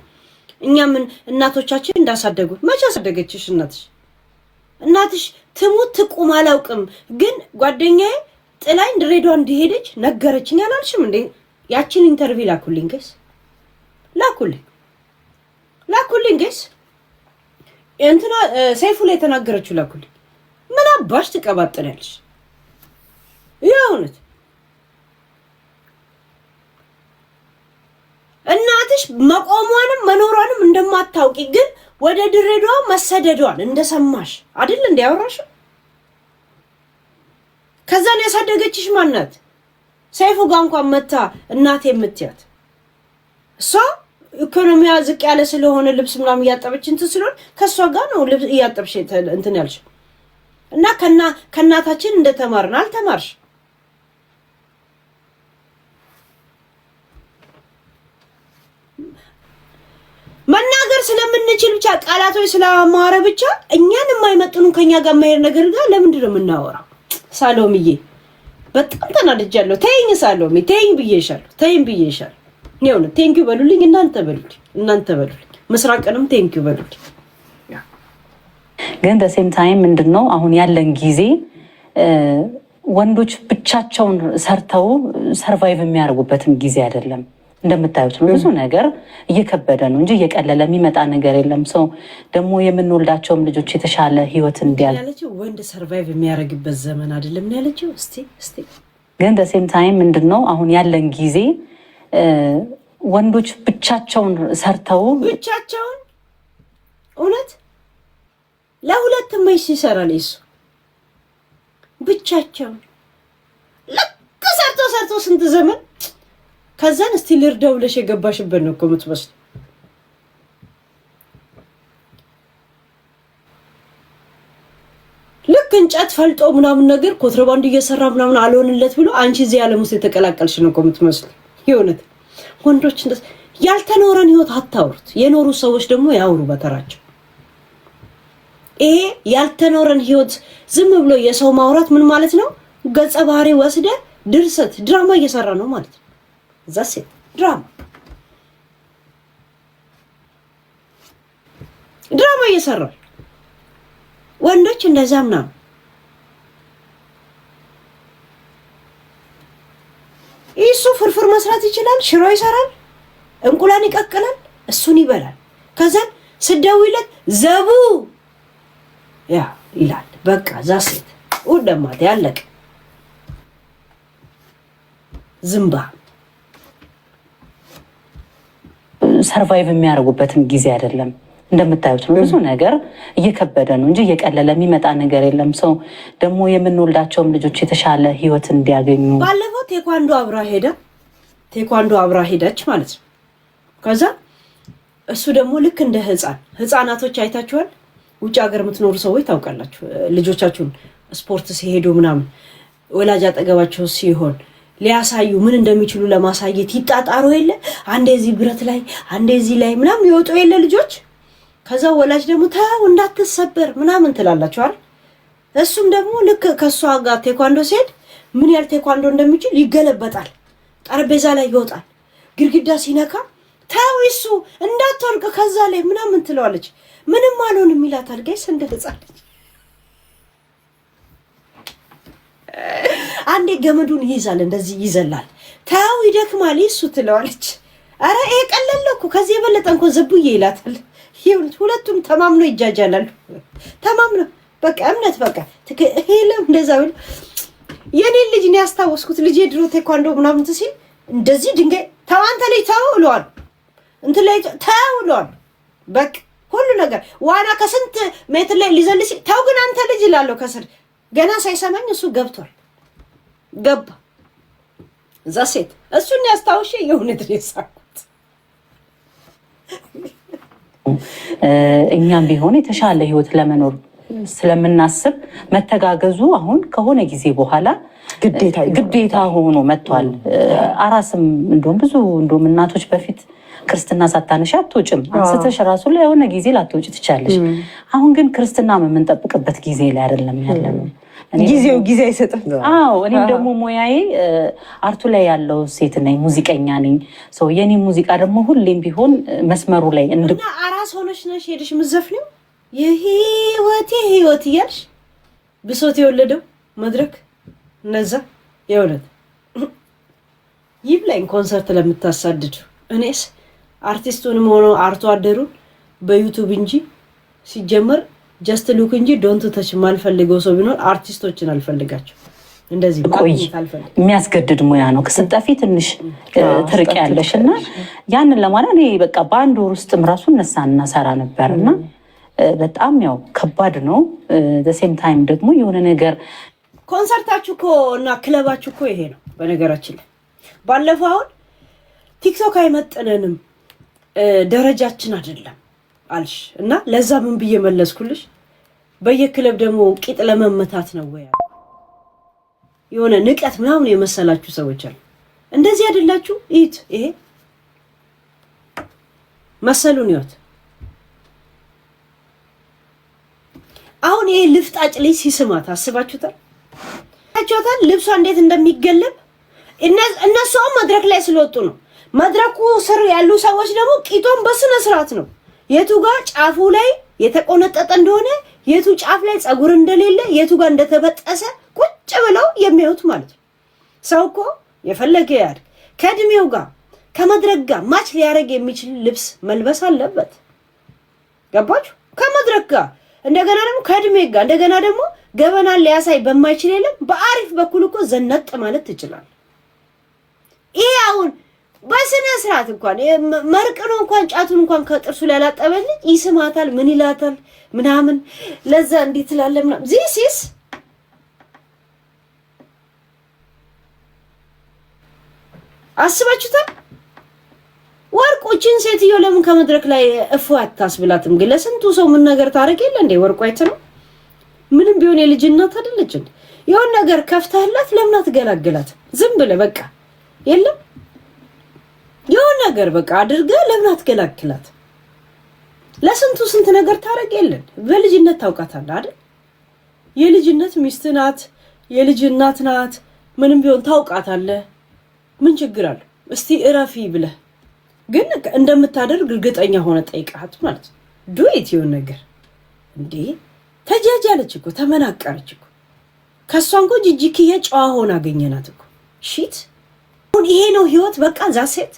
እኛ ምን እናቶቻችን እንዳሳደጉ መቼ አሳደገችሽ እናትሽ? እናትሽ ትሙት ትቁም አላውቅም፣ ግን ጓደኛዬ ጥላኝ ድሬዳዋ እንዲሄደች ነገረችኝ አላልሽም እንዴ? ያችን ኢንተርቪው ላኩልኝ ጋይስ፣ ላኩልኝ ጋይስ። እንትና ሰይፉ ላይ ተናገረችው ላኩልኝ። ምን አባሽ ትቀባጥሪያለሽ? ያውነት እናትሽ መቆሟንም መኖሯንም እንደማታውቂ ግን ወደ ድሬዳዋ መሰደዷን እንደሰማሽ አይደል እንዲያወራሽ? ከዛን ያሳደገችሽ ማናት? ሰይፉ ጋር እንኳን መታ እናቴ የምትያት እሷ ኢኮኖሚያ ዝቅ ያለ ስለሆነ ልብስ ምናምን እያጠበች እንትን ስለሆነ ከሷ ጋር ነው ልብስ እያጠብሽ እንትን ያልሽ እና ከእናታችን እንደተማርን አልተማርሽ። መናገር ስለምንችል ብቻ ቃላቶች ስለማማረ ብቻ እኛን የማይመጥኑ ከኛ ጋር ማየር ነገር ጋር ለምንድን ነው የምናወራው? ሳሎምዬ በጣም ተናድጃለሁ። ተይኝ ሳሎሜ፣ ተይኝ ብዬሻለሁ። ነው ቴንኪው በሉልኝ፣ እናንተ በሉልኝ፣ ምስራቅንም ቴንኪው በሉልኝ። ግን በሴም ታይም ምንድነው አሁን ያለን ጊዜ ወንዶች ብቻቸውን ሰርተው ሰርቫይቭ የሚያደርጉበትም ጊዜ አይደለም። እንደምታዩት ነው ብዙ ነገር እየከበደ ነው እንጂ እየቀለለ የሚመጣ ነገር የለም። ሰው ደግሞ የምንወልዳቸውም ልጆች የተሻለ ህይወት እንዲያል ያለችው ወንድ ሰርቫይቭ የሚያደርግበት ዘመን አይደለም ያለችው። እስቲ ግን በሴም ታይም ምንድነው አሁን ያለን ጊዜ ወንዶች ብቻቸውን ሰርተው ብቻቸውን እውነት ለሁለት መይስ ይሰራል እሱ ብቻቸውን ለካ ሰርቶ ስንት ዘመን ከዛን እስቲ ልርዳው ብለሽ የገባሽበት ነው እኮ የምትመስለው። ልክ እንጨት ፈልጦ ምናምን ነገር ኮንትሮባንድ እየሰራ ምናምን አልሆንለት ብሎ አንቺ እዚህ ዓለም ውስጥ የተቀላቀልሽ ነው እኮ የምትመስለው። ይሁንት ወንዶች እንደዚህ ያልተኖረን ህይወት አታውሩት። የኖሩ ሰዎች ደግሞ ያውሩ በተራቸው። ይሄ ያልተኖረን ህይወት ዝም ብሎ የሰው ማውራት ምን ማለት ነው? ገጸ ባህሪ ወስደ ድርሰት ድራማ እየሰራ ነው ማለት ነው። ዛሴ ድራማ እየሰራ ወንዶች እንደዛም ነው። እሱ ፍርፍር መስራት ይችላል፣ ሽሮ ይሰራል፣ እንቁላል ይቀቅላል፣ እሱን ይበላል። ከዛ ስደውይለት ዘቡ ያ ይላል። በቃ ዛሴት ወደማት ያለቀ ዝምባ ሰርቫይቭ የሚያደርጉበትም ጊዜ አይደለም። እንደምታዩት ነው ብዙ ነገር እየከበደ ነው እንጂ እየቀለለ የሚመጣ ነገር የለም። ሰው ደግሞ የምንወልዳቸውም ልጆች የተሻለ ህይወት እንዲያገኙ ባለፈው ቴኳንዶ አብራ ሄደች ማለት ነው። ከዛ እሱ ደግሞ ልክ እንደ ህፃናቶች አይታችኋል። ውጭ ሀገር የምትኖሩ ሰዎች ታውቃላችሁ። ልጆቻችሁን ስፖርት ሲሄዱ ምናምን ወላጅ አጠገባቸው ሲሆን ሊያሳዩ ምን እንደሚችሉ ለማሳየት ይጣጣሩ የለ አንዴ እዚህ ብረት ላይ አንዴ እዚህ ላይ ምናምን ይወጡ የለ ልጆች። ከዛ ወላጅ ደግሞ ተው እንዳትሰበር ምናምን ትላላችኋል። እሱም ደግሞ ልክ ከሷ ጋር ቴኳንዶ ሲሄድ ምን ያህል ቴኳንዶ እንደሚችል ይገለበጣል፣ ጠረጴዛ ላይ ይወጣል፣ ግድግዳ ሲነካ ተው እሱ እንዳትወርቅ ከዛ ላይ ምናምን ትለዋለች። ምንም አልሆንም ይላታል። ጋይስ እንደ ህፃን አንዴ ገመዱን ይይዛል፣ እንደዚህ ይዘላል። ተው ይደክማል እሱ ትለዋለች። አረ ይሄ ቀለለ እኮ ከዚህ የበለጠ እንኳን ዘቡዬ ይላታል። ሁለቱም ተማምኖ ይጃጃላሉ። ተማምኖ በቃ እምነት በቃ ትከሄለም እንደዛ ብሎ የኔ ልጅ ነው ያስታወስኩት። ልጅ ድሮ ቴኳንዶ ምናምን ሲል እንደዚህ ድንጋይ ተው አንተ ላይ ተው ብለዋል፣ እንት ላይ ተው ብለዋል። በቃ ሁሉ ነገር ዋና ከስንት ሜትር ላይ ሊዘል ሲል ተው ግን አንተ ልጅ ይላለው ከስር ገና ሳይሰማኝ እሱ ገብቷል። ገባ እዛ ሴት እሱን ያስታውሽ የእውነት ነው የሳኩት። እኛም ቢሆን የተሻለ ህይወት ለመኖር ስለምናስብ መተጋገዙ አሁን ከሆነ ጊዜ በኋላ ግዴታ ሆኖ መጥቷል። አራስም እንደውም ብዙ እናቶች በፊት ክርስትና ሳታነሽ አትወጭም፣ አንስተሽ ራሱ ላይ የሆነ ጊዜ ላትወጭ ትቻለሽ። አሁን ግን ክርስትና የምንጠብቅበት ጊዜ ላይ አይደለም ያለነው። ጊዜው ጊዜ አይሰጥም። አዎ እኔም ደግሞ ሙያዬ አርቱ ላይ ያለው ሴት ነኝ፣ ሙዚቀኛ ነኝ። ሰው የኔ ሙዚቃ ደግሞ ሁሌም ቢሆን መስመሩ ላይ እና አራስ ሆነሽ ነሽ ሄድሽ ምዘፍኒው የህይወት እያልሽ ብሶት የወለደው መድረክ እነዛ የእውነት ይብላኝ ኮንሰርት ለምታሳድዱ። እኔስ አርቲስቱንም ሆኖ አርቶ አደሩን በዩቲዩብ እንጂ ሲጀመር ጀስት ሉክ እንጂ ዶንት ተች ማልፈልገው ሰው ቢኖር አርቲስቶችን አልፈልጋቸው። እንደዚህ የሚያስገድድ ሙያ ነው። ከስጠፊ ትንሽ ትርቅ ያለሽና ያንን ለማለት እኔ በቃ በአንድ ወር ውስጥም ራሱ እነሳና ሰራ ነበርና በጣም ያው ከባድ ነው። ዘሴም ታይም ደግሞ የሆነ ነገር ኮንሰርታችሁ እኮ እና ክለባችሁ እኮ ይሄ ነው። በነገራችን ላይ ባለፈው አሁን ቲክቶክ አይመጥነንም ደረጃችን አይደለም አልሽ እና ለዛ ምን ብዬ መለስኩልሽ? በየክለብ ደግሞ ቂጥ ለመመታት ነው ወይ የሆነ ንቀት ምናምን የመሰላችሁ ሰዎች አሉ። እንደዚህ አይደላችሁ። ይሄ መሰሉን ይወት አሁን ይሄ ልፍጣጭ ልጅ ሲስማት አስባችሁታል? ልብሷ እንዴት እንደሚገለብ እነሱም መድረክ ላይ ስለወጡ ነው። መድረኩ ስር ያሉ ሰዎች ደግሞ ቂጦን በስነ ስርዓት ነው የቱ ጋር ጫፉ ላይ የተቆነጠጠ እንደሆነ የቱ ጫፍ ላይ ጸጉር እንደሌለ የቱ ጋር እንደተበጠሰ ቁጭ ቁጭ ብለው የሚያዩት ማለት ነው። ሰው እኮ የፈለገ ያድግ ከእድሜው ጋር ከመድረክ ጋር ማች ሊያደርግ የሚችል ልብስ መልበስ አለበት። ገባችሁ? ከመድረክ ጋር እንደገና ደግሞ ከእድሜ ጋር እንደገና ደግሞ ገበናን ሊያሳይ በማይችል የለም በአሪፍ በኩል እኮ ዘነጥ ማለት ትችላለህ። ይሄ አሁን በስነ ስርዓት እንኳን መርቅኖ እንኳን ጫቱን እንኳን ከጥርሱ ላይ ያላጠበልኝ ይስማታል፣ ምን ይላታል ምናምን ለዛ እንዴት ትላለህ ምናምን ዚስ አስባችሁታል? ወርቁችን ሴትዮ ለምን ከመድረክ ላይ እፉ አታስብላትም? ግን ለስንቱ ሰው ምን ነገር ታረግ የለ እንዴ? ወርቁ አይተነው ምንም ቢሆን የልጅ እናት አይደለች እንዴ? የሆነ ነገር ከፍተህላት ለምን አትገላግላት? ዝም ብለህ በቃ የለም የሆነ ነገር በቃ አድርገህ ለምን አትገላግላት? ለስንቱ ስንት ነገር ታረግ የለን? በልጅነት ታውቃታለህ አይደል? የልጅነት ሚስት ናት፣ የልጅ እናት ናት። ምንም ቢሆን ታውቃታለህ። ምን ችግር አለው? እስቲ እረፊ ብለህ ግን እንደምታደርግ እርግጠኛ ሆነ ጠይቃት ማለት ነው። ዱይት የሆነ ነገር እንዴ ተጃጃለች እኮ ተመናቀረች እኮ። ከሷን እኮ ጂጂኪያ ጨዋ ሆና አገኘናት እኮ። ሺት አሁን ይሄ ነው ህይወት። በቃ ዛሴት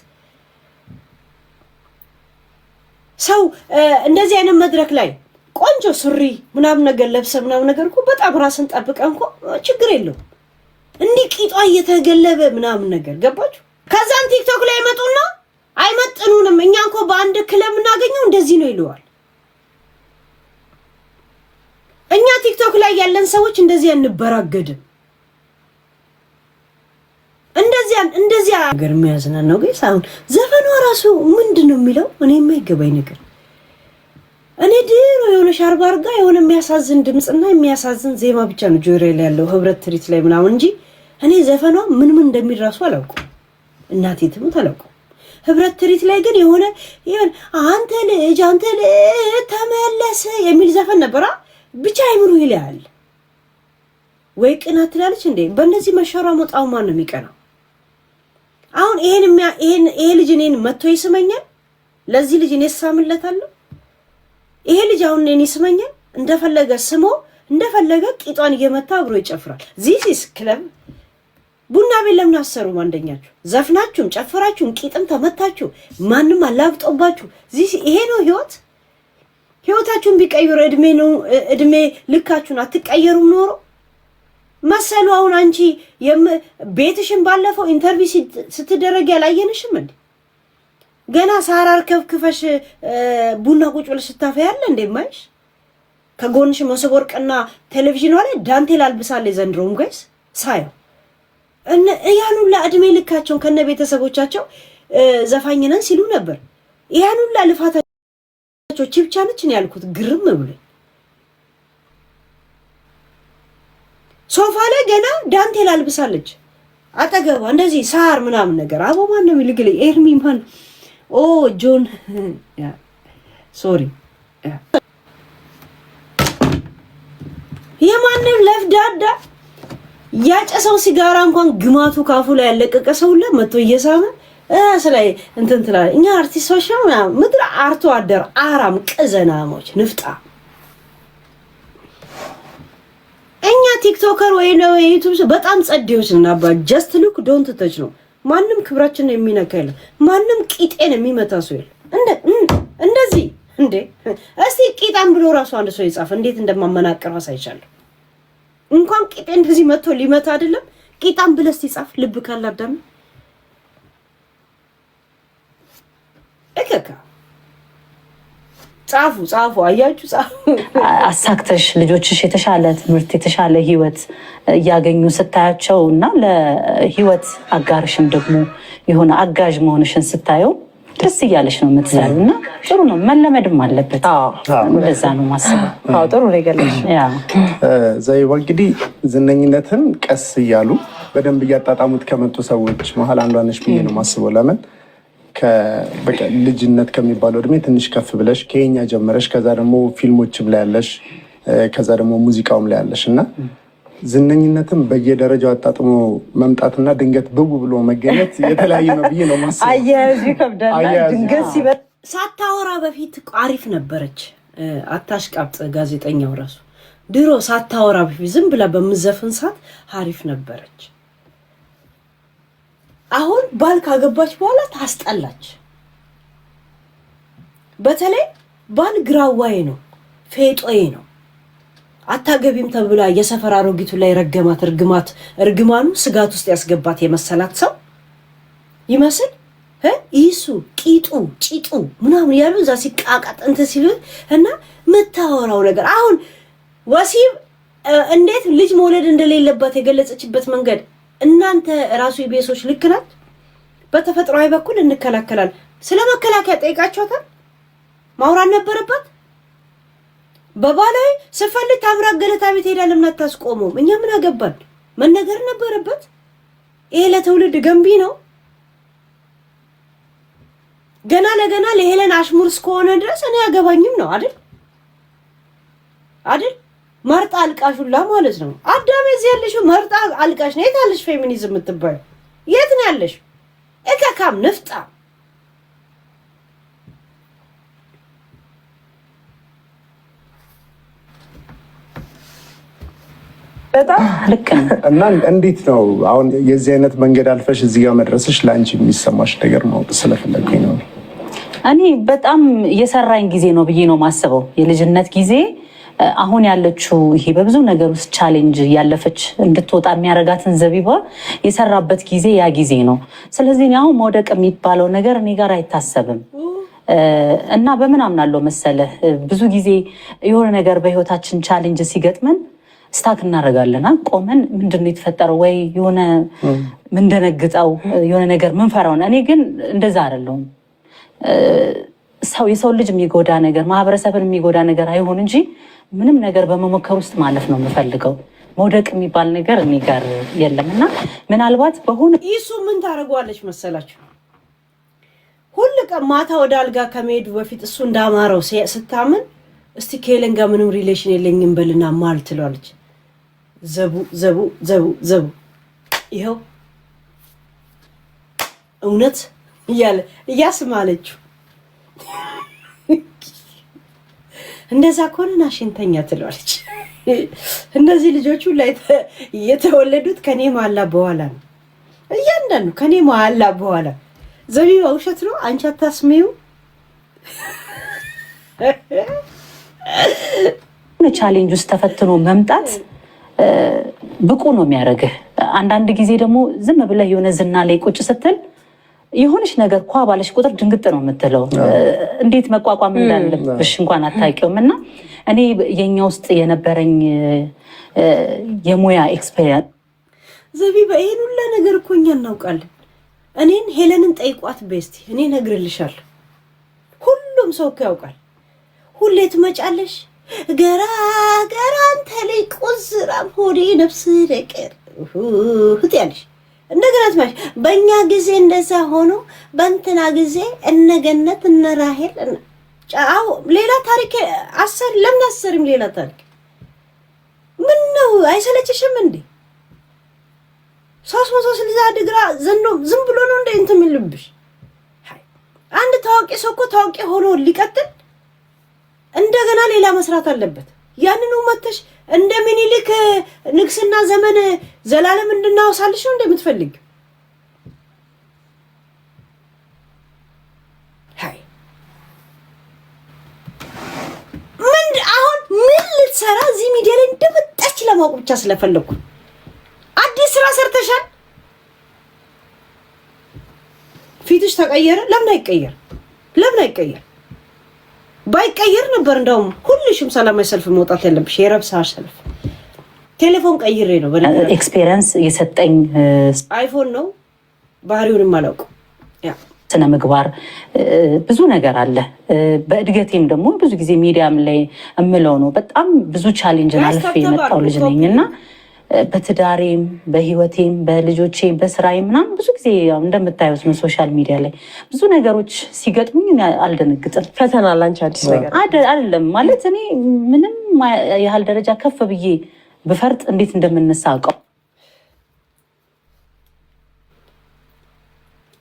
ሰው እንደዚህ አይነት መድረክ ላይ ቆንጆ ሱሪ ምናምን ነገር ለብሰ ምናምን ነገር እኮ በጣም ራስን ጠብቀን እኮ ችግር የለውም። እንዲህ ቂጧ እየተገለበ ምናምን ነገር ገባችሁ? ከዛን ቲክቶክ ላይ መጡና አይመጥኑንም እኛ እኮ በአንድ ክለብ እናገኘው እንደዚህ ነው ይለዋል። እኛ ቲክቶክ ላይ ያለን ሰዎች እንደዚህ አንበራገድም። እንደዚህ ነገር የሚያዝናናው ግን ሳይሆን ዘፈኗ ራሱ ምንድነው የሚለው እኔ የማይገባኝ ነገር። እኔ ድሮ የሆነ ሻርባ አርጋ የሆነ የሚያሳዝን ድምጽና የሚያሳዝን ዜማ ብቻ ነው ጆሮዬ ላይ ያለው ህብረት ትሪት ላይ ምናምን እንጂ እኔ ዘፈኗ ምን እንደሚል ራሱ አላውቅም። እናቴ ትሙት አላውቅም። ህብረት ትሪት ላይ ግን የሆነ አንተ ልጅ ተመለስ የሚል ዘፈን ነበራ። ብቻ አይምሩ ይላል ወይ ቅናት ትላለች እንዴ? በእነዚህ መሸራ ሞጣው ማን ነው የሚቀናው? አሁን ይሄ ልጅ እኔን መጥቶ ይስመኛል። ለዚህ ልጅ እኔ ሳምለታለሁ። ይሄ ልጅ አሁን እኔን ይስመኛል። እንደፈለገ ስሞ እንደፈለገ ቂጧን እየመታ አብሮ ይጨፍራል። ዚስ ክለብ ቡና ቤት ለምን አሰሩም? አንደኛችሁ ዘፍናችሁም ጨፈራችሁም ቂጥም ተመታችሁ ማንም አላብጦባችሁ ይሄ ነው ህይወት። ህይወታችሁን ቢቀይሩ እድሜ ልካችሁን አትቀየሩም ኖሮ መሰሉ። አሁን አንቺ ቤትሽን ባለፈው ኢንተርቪው ስትደረግ ያላየንሽም እንዴ? ገና ሳራር ከፍክፈሽ ቡና ቁጭ ብለሽ ስታፈያለ እንዴ ማይሽ? ከጎንሽ መሶብ ወርቅና ቴሌቪዥን ላይ ዳንቴል አልብሳለች ዘንድሮም ጋይስ ሳየው ያኑላ እድሜ ልካቸውን ከነ ቤተሰቦቻቸው ዘፋኝ ነን ሲሉ ነበር። ያኑላ ልፋታቸው ቺፕቻ ነች ነው ያልኩት። ግርም ብሎ ሶፋ ላይ ገና ዳንቴል አልብሳለች አጠገቧ እንደዚህ ሳር ምናምን ነገር። አቦ ማን ነው ይልግል ኤርሚ ማን ጆን ሶሪ የማንም ለፍዳዳ ያጨሰው ሲጋራ እንኳን ግማቱ ካፉ ላይ ያለቀቀ ሰው ሁሉ መጥቶ እየሳመ ስለይ እንትን ትላለህ። እኛ አርቲስቶች ነው ምድር አርቶ አደር አራም ቅዘናሞች ንፍጣ። እኛ ቲክቶከር ወይ ነው ዩቲዩብ በጣም ጸዴዎች ነን። አባ ጀስት ሉክ ዶንት ተች ነው። ማንም ክብራችንን የሚነካ የለም። ማንም ቂጤን የሚመታ ሰው የለም። እንደዚህ እንዴ እስቲ ቂጣም ብሎ ራሱ አንድ ሰው ይጻፍ እንዴት እንደማመናቀር አሳይቻለሁ። እንኳን ቂጤ እንደዚህ መጥቶ ሊመታ አይደለም ቂጣም ብለስ ይጻፍ ልብ ካላዳም እከካ ጻፉ አያችሁ ጻፉ። አሳክተሽ ልጆችሽ የተሻለ ትምህርት የተሻለ ህይወት እያገኙ ስታያቸው እና ለህይወት አጋርሽም ደግሞ የሆነ አጋዥ መሆንሽን ስታየው ደስ እያለሽ ነው የምትሰሪው እና ጥሩ ነው። መለመድም አለበት። እንደዛ ነው ማስበው። ጥሩ ነው ይገለሽ። ዘይዋ እንግዲህ ዝነኝነትን ቀስ እያሉ በደንብ እያጣጣሙት ከመጡ ሰዎች መሀል አንዷ ነሽ ብዬ ነው ማስበው። ለምን በቃ ልጅነት ከሚባለው እድሜ ትንሽ ከፍ ብለሽ ከኛ ጀመረሽ፣ ከዛ ደግሞ ፊልሞችም ላይ ያለሽ፣ ከዛ ደግሞ ሙዚቃውም ላይ ያለሽ እና ዝነኝነትም በየደረጃው አጣጥሞ መምጣትና ድንገት ብጉ ብሎ መገኘት የተለያየ ነው ብዬ ነው ማስበው። አያያዙ ይከብዳል። ድንገት ሲበጥ ሳታወራ በፊት አሪፍ ነበረች። አታሽቃብጥ ጋዜጠኛው ራሱ ድሮ ሳታወራ በፊት ዝም ብላ በምዘፍን ሰዓት አሪፍ ነበረች። አሁን ባል ካገባች በኋላ ታስጠላች። በተለይ ባል ግራዋዬ ነው፣ ፌጦዬ ነው። አታገቢም ተብላ የሰፈር አሮጊቱ ላይ ረገማት። እርግማኑ ስጋት ውስጥ ያስገባት የመሰላት ሰው ይመስል ይሱ ቂጡ ጪጡ ምናምን ያሉ እዛ ሲቃቃጥ እንትን ሲሉ እና የምታወራው ነገር አሁን ወሲብ እንዴት ልጅ መውለድ እንደሌለባት የገለጸችበት መንገድ እናንተ ራሱ የቤሶች ልክ ናት። በተፈጥሯዊ በኩል እንከላከላል። ስለ መከላከያ ጠይቃችኋታል? ማውራት ነበረባት። በባላይ ስፈልግ ታምራ ገለታ ቤት ሄዳ ለምን አታስቆመውም? እኛ ምን አገባን? መነገር ነበረበት። ይሄ ለትውልድ ገንቢ ነው። ገና ለገና ለሄለን አሽሙር እስከሆነ ድረስ እኔ ያገባኝም ነው አይደል? መርጣ አልቃሹላ ማለት ነው። አዳሜ እዚህ ያለሽው መርጣ አልቃሽ ነው። የት አለሽ ፌሚኒዝም የምትባይ? የት ነው ያለሽ? እከካም ንፍጣ በጣም ልክ ነው። እና እንዴት ነው አሁን የዚህ አይነት መንገድ አልፈሽ እዚህ ጋር መድረስሽ ለአንቺ የሚሰማሽ ነገር ነው ስለፈለግኩኝ ነው። እኔ በጣም የሰራኝ ጊዜ ነው ብዬ ነው ማስበው። የልጅነት ጊዜ አሁን ያለችው ይሄ በብዙ ነገር ውስጥ ቻሌንጅ ያለፈች እንድትወጣ የሚያረጋትን ዘቢባ የሰራበት ጊዜ ያ ጊዜ ነው። ስለዚህ አሁን መውደቅ የሚባለው ነገር እኔ ጋር አይታሰብም። እና በምን አምናለሁ መሰለህ፣ ብዙ ጊዜ የሆነ ነገር በህይወታችን ቻሌንጅ ሲገጥመን ስታክ እናደርጋለን። ቆመን ምንድነው የተፈጠረው ወይ የሆነ ምንደነግጠው የሆነ ነገር ምንፈራው። እኔ ግን እንደዛ አይደለሁም። የሰው ልጅ የሚጎዳ ነገር ማህበረሰብን የሚጎዳ ነገር አይሆን እንጂ ምንም ነገር በመሞከር ውስጥ ማለፍ ነው የምፈልገው። መውደቅ የሚባል ነገር እኔ ጋር የለምና ምናልባት በሆነ ይሱ ምን ታደርጓለች መሰላችሁ? ሁሉ ቀን ማታ ወደ አልጋ ከመሄዱ በፊት እሱ እንዳማረው ስታምን እስቲ ከሄለን ጋር ምንም ሪሌሽን የለኝም በልና ማል ትሏለች። ዘቡ ይኸው እውነት እያለ እያስማለችው እንደዛ ከሆነ ናሽንተኛ ትሏለች። እነዚህ ልጆቹ ላይ የተወለዱት ከኔ መሀላ በኋላ ነው። እያንዳንዱ ከኔ መሀላ በኋላ ዘቢባ ውሸት ነው። አንቺ አታስሚው። ቻሌንጅ ውስጥ ተፈትኖ መምጣት ብቁ ነው የሚያደርግህ። አንዳንድ ጊዜ ደግሞ ዝም ብለህ የሆነ ዝና ላይ ቁጭ ስትል የሆነች ነገር ኳ ባለሽ ቁጥር ድንግጥ ነው የምትለው። እንዴት መቋቋም እንዳለብሽ እንኳን አታውቂውም። እና እኔ የኛ ውስጥ የነበረኝ የሙያ ኤክስፔሪንስ ዘቢባ ይሄን ሁላ ነገር እኮ እኛ እናውቃለን። እኔን ሄለንን ጠይቋት ቤስቲ፣ እኔ እነግርልሻለሁ። ሁሉም ሰው እኮ ያውቃል። ሁሌ ትመጫለሽ ገራ አንተ ላይ ቁዝራም ሆዴ ነፍስ ደቀር ያለሽ እንደገና ትመጪ። በእኛ ጊዜ እንደዛ ሆኖ በእንትና ጊዜ እነገነት እነራሄል ሌላ ታሪክ ለምን አሰሪም ሌላ ታሪክ ምን ነው? አይሰለችሽም እንዴ? 360 ዲግሪ ዝም ብሎ ነው እንደ እንትን የሚልብሽ። አንድ ታዋቂ ሰው እኮ ታዋቂ ሆኖ ሊቀጥል እንደገና ሌላ መስራት አለበት። ያንኑ መተሽ እንደ ሚኒሊክ ንግስና ዘመን ዘላለም እንድናወሳልሽ ነው እንደምትፈልግ? አሁን ምን ልትሰራ እዚህ ሚዲያ ላይ እንደመጣች ለማወቅ ብቻ ስለፈለኩ አዲስ ስራ ሰርተሻል። ፊትሽ ተቀየረ። ለምን አይቀየር? ባይቀየር ነበር እንደውም ሁልሽም ሰላማዊ ሰልፍ መውጣት ያለብሽ። የረብሳ ሰልፍ ቴሌፎን ቀይሬ ነው ኤክስፒሪየንስ የሰጠኝ አይፎን ነው። ባህሪውንም አላውቅም። ስነ ምግባር ብዙ ነገር አለ። በእድገቴም ደግሞ ብዙ ጊዜ ሚዲያም ላይ እምለው ነው በጣም ብዙ ቻሌንጅን አልፌ የመጣው ልጅ ነኝና በትዳሬም በህይወቴም በልጆቼም በስራዬም ምናምን ብዙ ጊዜ እንደምታዩት ነው ሶሻል ሚዲያ ላይ ብዙ ነገሮች ሲገጥሙኝ አልደነግጥም። ፈተና ላንቺ አዲስ ነገር አይደለም ማለት እኔ ምንም ያህል ደረጃ ከፍ ብዬ ብፈርጥ እንዴት እንደምነሳ አውቀው።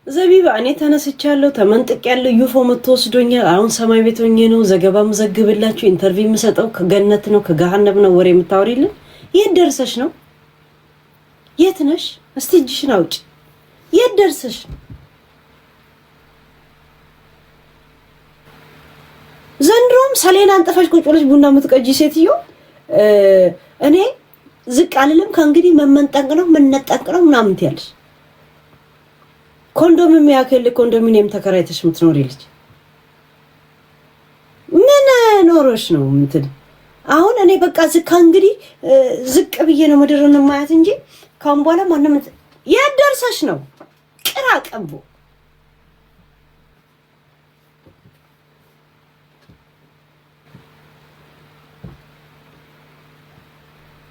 ዘቢባ እኔ ተነስቻለሁ፣ ተመንጥቄያለሁ። ዩፎ መተወስዶኛል። አሁን ሰማይ ቤት ሆኜ ነው ዘገባ መዘግብላችሁ፣ ኢንተርቪው የምሰጠው። ከገነት ነው ከገሃነም ነው ወሬ የምታወሪልን? የት ደርሰሽ ነው? የት ነሽ? እስቲ እጅሽን አውጪ። የት ደርሰሽ? ዘንድሮም ሰሌን አንጠፋሽ ቁጭ ብለሽ ቡና የምትቀጂ ሴትዮ እኔ ዝቅ አልልም ከእንግዲህ መመንጠቅ ነው መነጠቅ ነው ምናምን ትያለሽ። ኮንዶሚኒየም ያክል ኮንዶሚኒየም ተከራይተሽ የምትኖሪ ልጅ ምን ኖሮሽ ነው እንትን? አሁን እኔ በቃ ዝቅ እንግዲህ ዝቅ ብዬ ነው ምድርን ማያት እንጂ ካሁን በኋላ ማንንም የት ደርሰሽ ነው? ቅራ ቀንቦ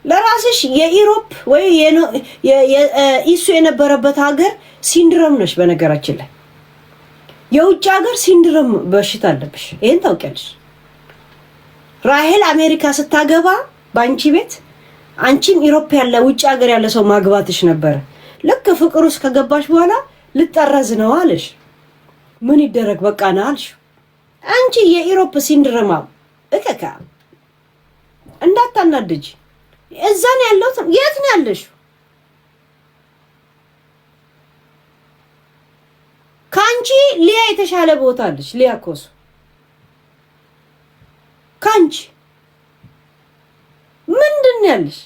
ለራስሽ የኢሮፕ ወይ የኢሱ የነበረበት ሀገር ሲንድሮም ነሽ። በነገራችን ላይ የውጭ ሀገር ሲንድሮም በሽታ አለብሽ። ይሄን ታውቂያለሽ። ራሄል አሜሪካ ስታገባ ባንቺ ቤት አንቺም ኢሮፕ ያለ ውጭ ሀገር ያለ ሰው ማግባትሽ ነበር። ልክ ፍቅር ውስጥ ከገባሽ በኋላ ልጠረዝ ነው አለሽ። ምን ይደረግ በቃ ነው አልሽ። አንቺ የኢሮፕ ሲንድሮም እከካ እንዳታናድጂ። እዛ ነው ያለው። የት ነው ያለሽ? ካንቺ ሊያ የተሻለ ቦታ አለሽ። ሊያ ኮሱ ካንቺ ምንድን ነው ያለሽ?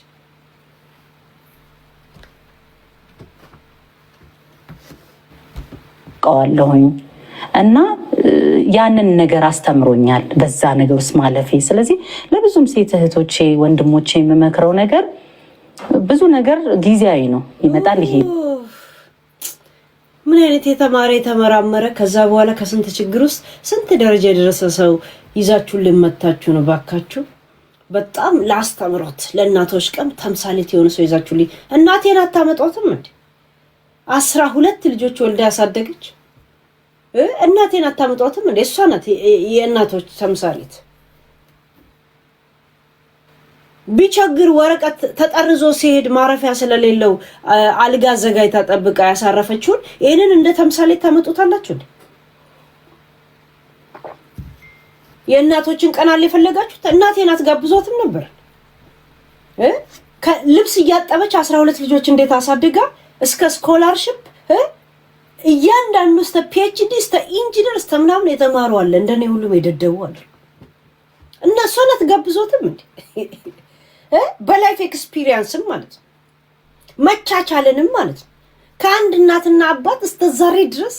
ቀዋለሁኝ እና ያንን ነገር አስተምሮኛል በዛ ነገር ውስጥ ማለፌ። ስለዚህ ለብዙም ሴት እህቶቼ ወንድሞቼ የምመክረው ነገር ብዙ ነገር ጊዜያዊ ነው፣ ይመጣል ይሄ። ምን አይነት የተማረ የተመራመረ ከዛ በኋላ ከስንት ችግር ውስጥ ስንት ደረጃ የደረሰ ሰው ይዛችሁልን መታችሁ ነው ባካችሁ። በጣም ላስተምሮት ለእናቶች ቀን ተምሳሌት የሆነ ሰው ይዛችሁልኝ። እናቴን አታመጧትም እንዴ? 12 ልጆች ወልዳ ያሳደገች እናቴን አታመጧትም እንዴ? እሷ ናት የእናቶች ተምሳሌት። ቢቸግር ወረቀት ተጠርዞ ሲሄድ ማረፊያ ስለሌለው አልጋ አዘጋጅታ ጠብቃ ያሳረፈችውን ይሄንን እንደ ተምሳሌት ታመጡታላችሁ እንዴ? የእናቶችን ቀናል የፈለጋችሁት እናቴን አትጋብዟትም ነበር? ልብስ እያጠበች 12 ልጆች እንዴት አሳድጋ እስከ ስኮላርሺፕ እያንዳንዱ እስከ ፒኤችዲ እስከ ኢንጂነር እስከ ምናምን የተማሩ አለ። እንደኔ ሁሉም የደደቡ አለ። እነሱን አትጋብዟትም እንዴ? በላይፍ ኤክስፒሪየንስም ማለት ነው መቻቻልንም ማለት ነው። ከአንድ እናትና አባት እስከ ዛሬ ድረስ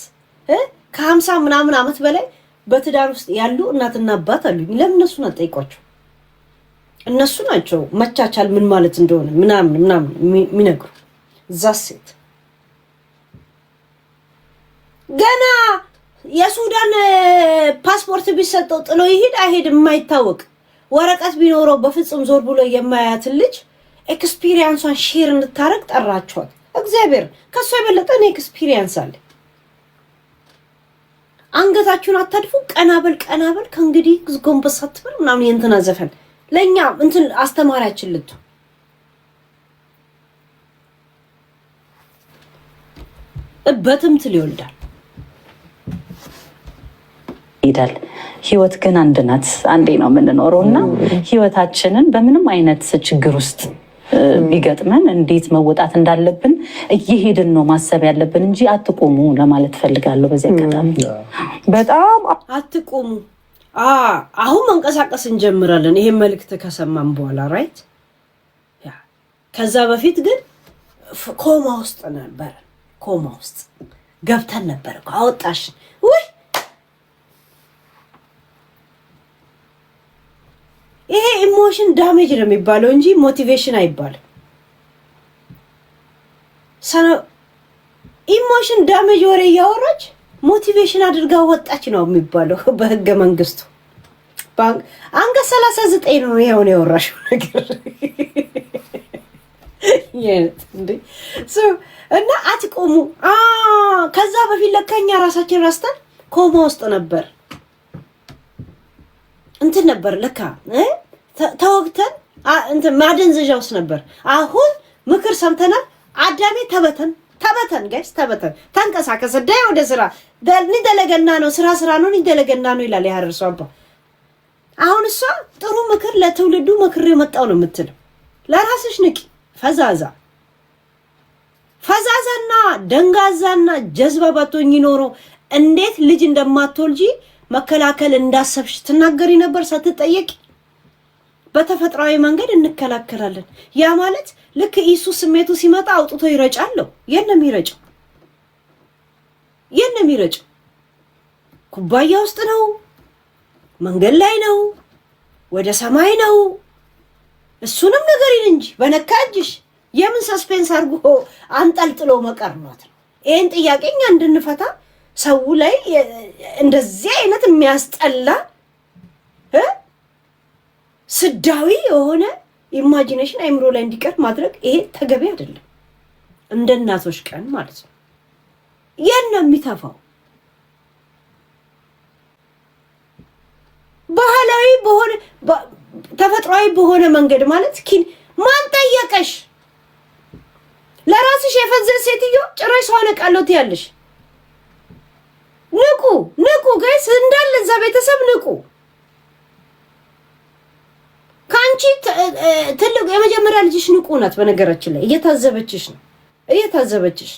ከ50 ምናምን ዓመት በላይ በትዳር ውስጥ ያሉ እናትና አባት አሉ። ለምን እነሱን አትጠይቋቸው? እነሱ ናቸው መቻቻል ምን ማለት እንደሆነ ምናምን የሚነግሩ። ዛሴት ገና የሱዳን ፓስፖርት ቢሰጠው ጥሎ ይሄድ አይሄድም የማይታወቅ ወረቀት ቢኖረው በፍጹም ዞር ብሎ የማያት ልጅ ኤክስፒሪየንሷን ሼር እንድታረግ ጠራቸዋል። እግዚአብሔር ከሷ የበለጠ እኔ ኤክስፒሪየንስ አለ። አንገታችሁን አታድፉ። ቀናበል ከእንግዲህ ጎንበስ አትበል ምናምን የእንትና ዘፈን ለኛ እንትን አስተማሪያችን ልቱ በትምትል ይወልዳል ይዳል። ህይወት ግን አንድ ናት፣ አንዴ ነው የምንኖረው እና ህይወታችንን በምንም አይነት ችግር ውስጥ ቢገጥመን እንዴት መወጣት እንዳለብን እየሄድን ነው ማሰብ ያለብን እንጂ አትቆሙ ለማለት ፈልጋለሁ። በዚህ አጋጣሚ በጣም አትቆሙ። አሁን መንቀሳቀስ እንጀምራለን። ይሄን መልእክት ከሰማን በኋላ ራይት። ከዛ በፊት ግን ኮማ ውስጥ ነበር። ኮማ ውስጥ ገብተን ነበር። አወጣሽ ወይ ይሄ ኢሞሽን ዳሜጅ ነው የሚባለው እንጂ ሞቲቬሽን አይባልም። ኢሞሽን ዳሜጅ ወሬ እያወራች ሞቲቬሽን አድርጋ ወጣች ነው የሚባለው በህገ መንግስቱ። አንቀጽ 39 ነው ይሄው ነው ያወራሽው ነገር እና አትቆሙ። ከዛ በፊት ለካኛ ራሳችን ራስተን ኮማ ውስጥ ነበር እንትን ነበር ለካ ተወግተን እንትን ማደንዘዣ ውስጥ ነበር። አሁን ምክር ሰምተናል። አዳሜ ተበተን ተበተን ጋይስ ተበተን ተንቀሳቀስ ዳይ ወደ ስራ እንደለገና ነው ስራ ነው እንደለገና ነው ይላል ያርሷ አባ አሁን እሷ ጥሩ ምክር ለትውልዱ ምክር የመጣው ነው የምትለው ለራስሽ ንቂ ፈዛዛና ደንጋዛና ጀዝባ ባቶኝ ኖሮ እንዴት ልጅ እንደማትወልጂ መከላከል እንዳሰብሽ ትናገሪ ነበር ሳትጠየቂ በተፈጥሯዊ መንገድ እንከላከላለን ያ ማለት ልክ ኢየሱስ ስሜቱ ሲመጣ አውጥቶ ይረጫል የነም ይረጫው ኩባያ ውስጥ ነው መንገድ ላይ ነው ወደ ሰማይ ነው እሱንም ነገር እንጂ በነካጅሽ የምን ሰስፔንስ አርጎ አንጠልጥሎ መቀርኗት ይሄን ጥያቄኛ እንድንፈታ ሰው ላይ እንደዚህ አይነት የሚያስጠላ ስዳዊ የሆነ ኢማጂኔሽን አይምሮ ላይ እንዲቀር ማድረግ ይሄ ተገቢ አይደለም እንደ እናቶች ቀን ማለት ነው የሚተፋው ባህላዊ በሆነ ተፈጥሯዊ በሆነ መንገድ ማለት ማን ጠየቀሽ ለራስሽ የፈዘዘ ሴትዮ ጭራሽ ሰው አነቃለሁ ትያለሽ ንቁ ጋይስ እንዳለ እዛ ቤተሰብ ንቁ ካንቺ ትልቁ የመጀመሪያ ልጅሽ ንቁ ናት በነገራችን ላይ እየታዘበችሽ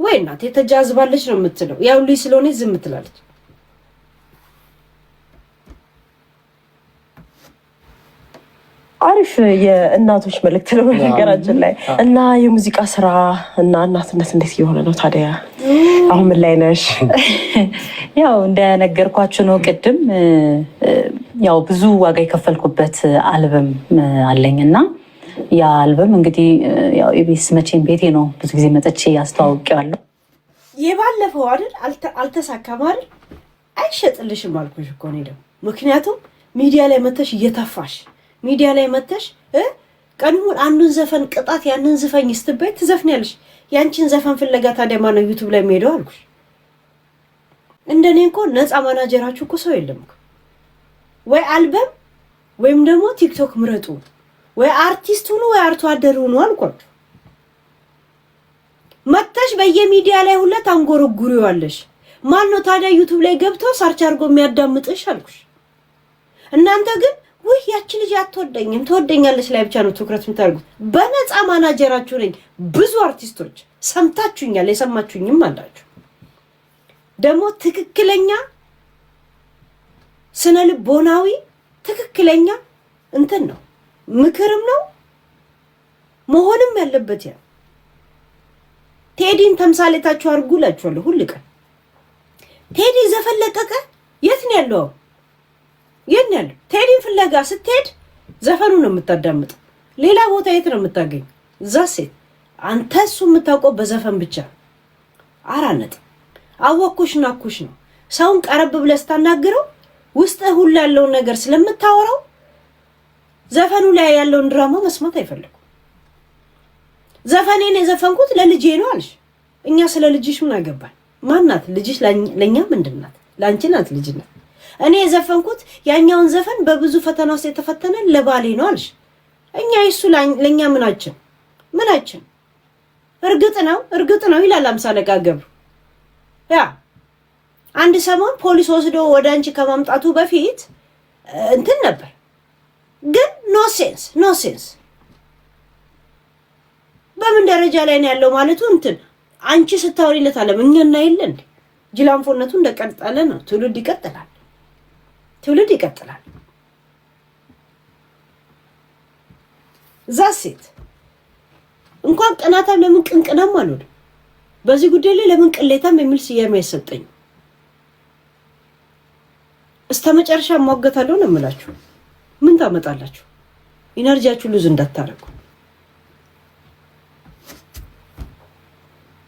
ወይ እናት የተጃዝባለች ነው የምትለው ያው ልጅ ስለሆነ ዝም ትላለች አሪፍ የእናቶች መልእክት ነው በነገራችን ላይ እና የሙዚቃ ስራ እና እናትነት እንዴት እየሆነ ነው ታዲያ አሁን ምን ላይ ነሽ ያው እንደነገርኳችሁ ነው ቅድም ያው ብዙ ዋጋ የከፈልኩበት አልበም አለኝና ያ አልበም እንግዲህ ያው ኢቢኤስ መቼም ቤቴ ነው ብዙ ጊዜ መጥቼ ያስተዋውቀዋለሁ የባለፈው አይደል አልተሳካም አይደል አይሸጥልሽም አልኩሽ እኮ ነው ደግሞ ምክንያቱም ሚዲያ ላይ መተሽ እየተፋሽ ሚዲያ ላይ መተሽ ቀኑን አንዱን ዘፈን ቅጣት ያንን ዘፈኝ ስትበይ ትዘፍኛለሽ ያንቺን ዘፈን ፍለጋ ታዲያ ማነው ዩቲዩብ ላይ የሚሄደው አልኩሽ እንደኔ እኮ ነፃ ማናጀራችሁ እኮ ሰው የለም ወይ አልበም ወይም ደግሞ ቲክቶክ ምረጡ ወይ አርቲስት ሁኑ ወይ አርቶ አደር ሁኑ አልኳችሁ መተሽ በየሚዲያ ላይ ሁላ ታንጎረጉሪዋለሽ ማነው ታዲያ ዩቲዩብ ላይ ገብቶ ሰርች አድርጎ የሚያዳምጥሽ አልኩሽ እናንተ ግን ወይ ያቺ ልጅ አትወደኝም ትወደኛለች ላይ ብቻ ነው ትኩረት የምታደርጉት በነፃ ማናጀራችሁ ነኝ ብዙ አርቲስቶች ሰምታችሁኛል የሰማችሁኝም አላችሁ ደግሞ ትክክለኛ ስነ ልቦናዊ ትክክለኛ እንትን ነው ምክርም ነው መሆንም ያለበት ያ ቴዲን ተምሳሌታችሁ አርጉላችኋለሁ ሁሉ ቀን ቴዲ ዘፈለቀቀ የት ነው ያለው ቴዲን ፍለጋ ስትሄድ ዘፈኑ ነው የምታዳምጥ ሌላ ቦታ የት ነው የምታገኝ ዛሴት አንተ እሱ የምታውቀው በዘፈን ብቻ አራነት አወኩሽና ኩሽ ነው ሰውን ቀረብ ብለህ ስታናግረው ውስጥ ሁሉ ያለውን ነገር ስለምታወራው ዘፈኑ ላይ ያለውን ድራማ መስማት አይፈልጉ ዘፈኔን የዘፈንኩት ለልጄ ነው አልሽ እኛ ስለ ልጅሽ ምን አገባን ማናት ልጅሽ ለኛ ምንድናት ላንቺ ናት ልጅነት እኔ የዘፈንኩት ያኛውን ዘፈን በብዙ ፈተና ውስጥ የተፈተነ ለባሌ ነው አልሽ እኛ እሱ ለኛ ምናችን እርግጥ ነው ይላል አምሳለቃ ገብሩ ያ አንድ ሰሞን ፖሊስ ወስዶ ወደ አንቺ ከማምጣቱ በፊት እንትን ነበር ግን ኖ ሴንስ በምን ደረጃ ላይ ነው ያለው ማለቱ እንትን አንቺ ስታወሪለት አለም እኛና ይለን ጅላንፎነቱ እንደቀጠለ ነው ትውልድ ይቀጥላል ዛሴት እንኳን ቀናታም ለምን ቅንቅናም አልወድ በዚህ ጉዳይ ላይ ለምን ቅሌታም የሚል ስያሜ አይሰጠኝ እስከመጨረሻ ማገታለሁ ነው የምላችሁ ምን ታመጣላችሁ ኢነርጂያችሁ ሉዝ እንዳታረጉ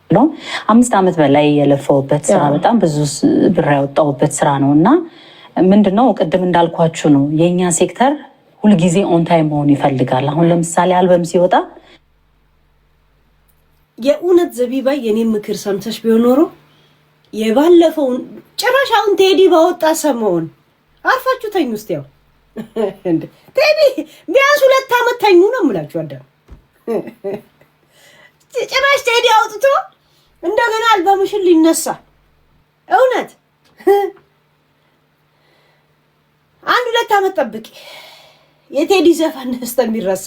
ነው 5 አመት በላይ የለፈውበት ስራ በጣም ብዙ ብር ያወጣውበት ስራ ነውና ምንድነው ቅድም እንዳልኳችሁ ነው የኛ ሴክተር ሁሉ ጊዜ ኦን ታይም መሆን ይፈልጋል አሁን ለምሳሌ አልበም ሲወጣ የኡነት ዘቢባ የኔ ምክር ሰምተሽ ቢሆን ኖሮ የባለፈው ጭራሻውን ቴዲ ባወጣ ሰሞን አርፋችሁ ተኙ እስቲ ያው ቴዲ ቢያንስ 2 አመት ተኙ ነው የምላችሁ አዳም ጭራሽ ቴዲ አውጥቶ እንደገና አልበምሽን ሊነሳ እውነት 1-2 ዓመት ጠብቂ የቴዲ ዘፈን እስከሚረሳ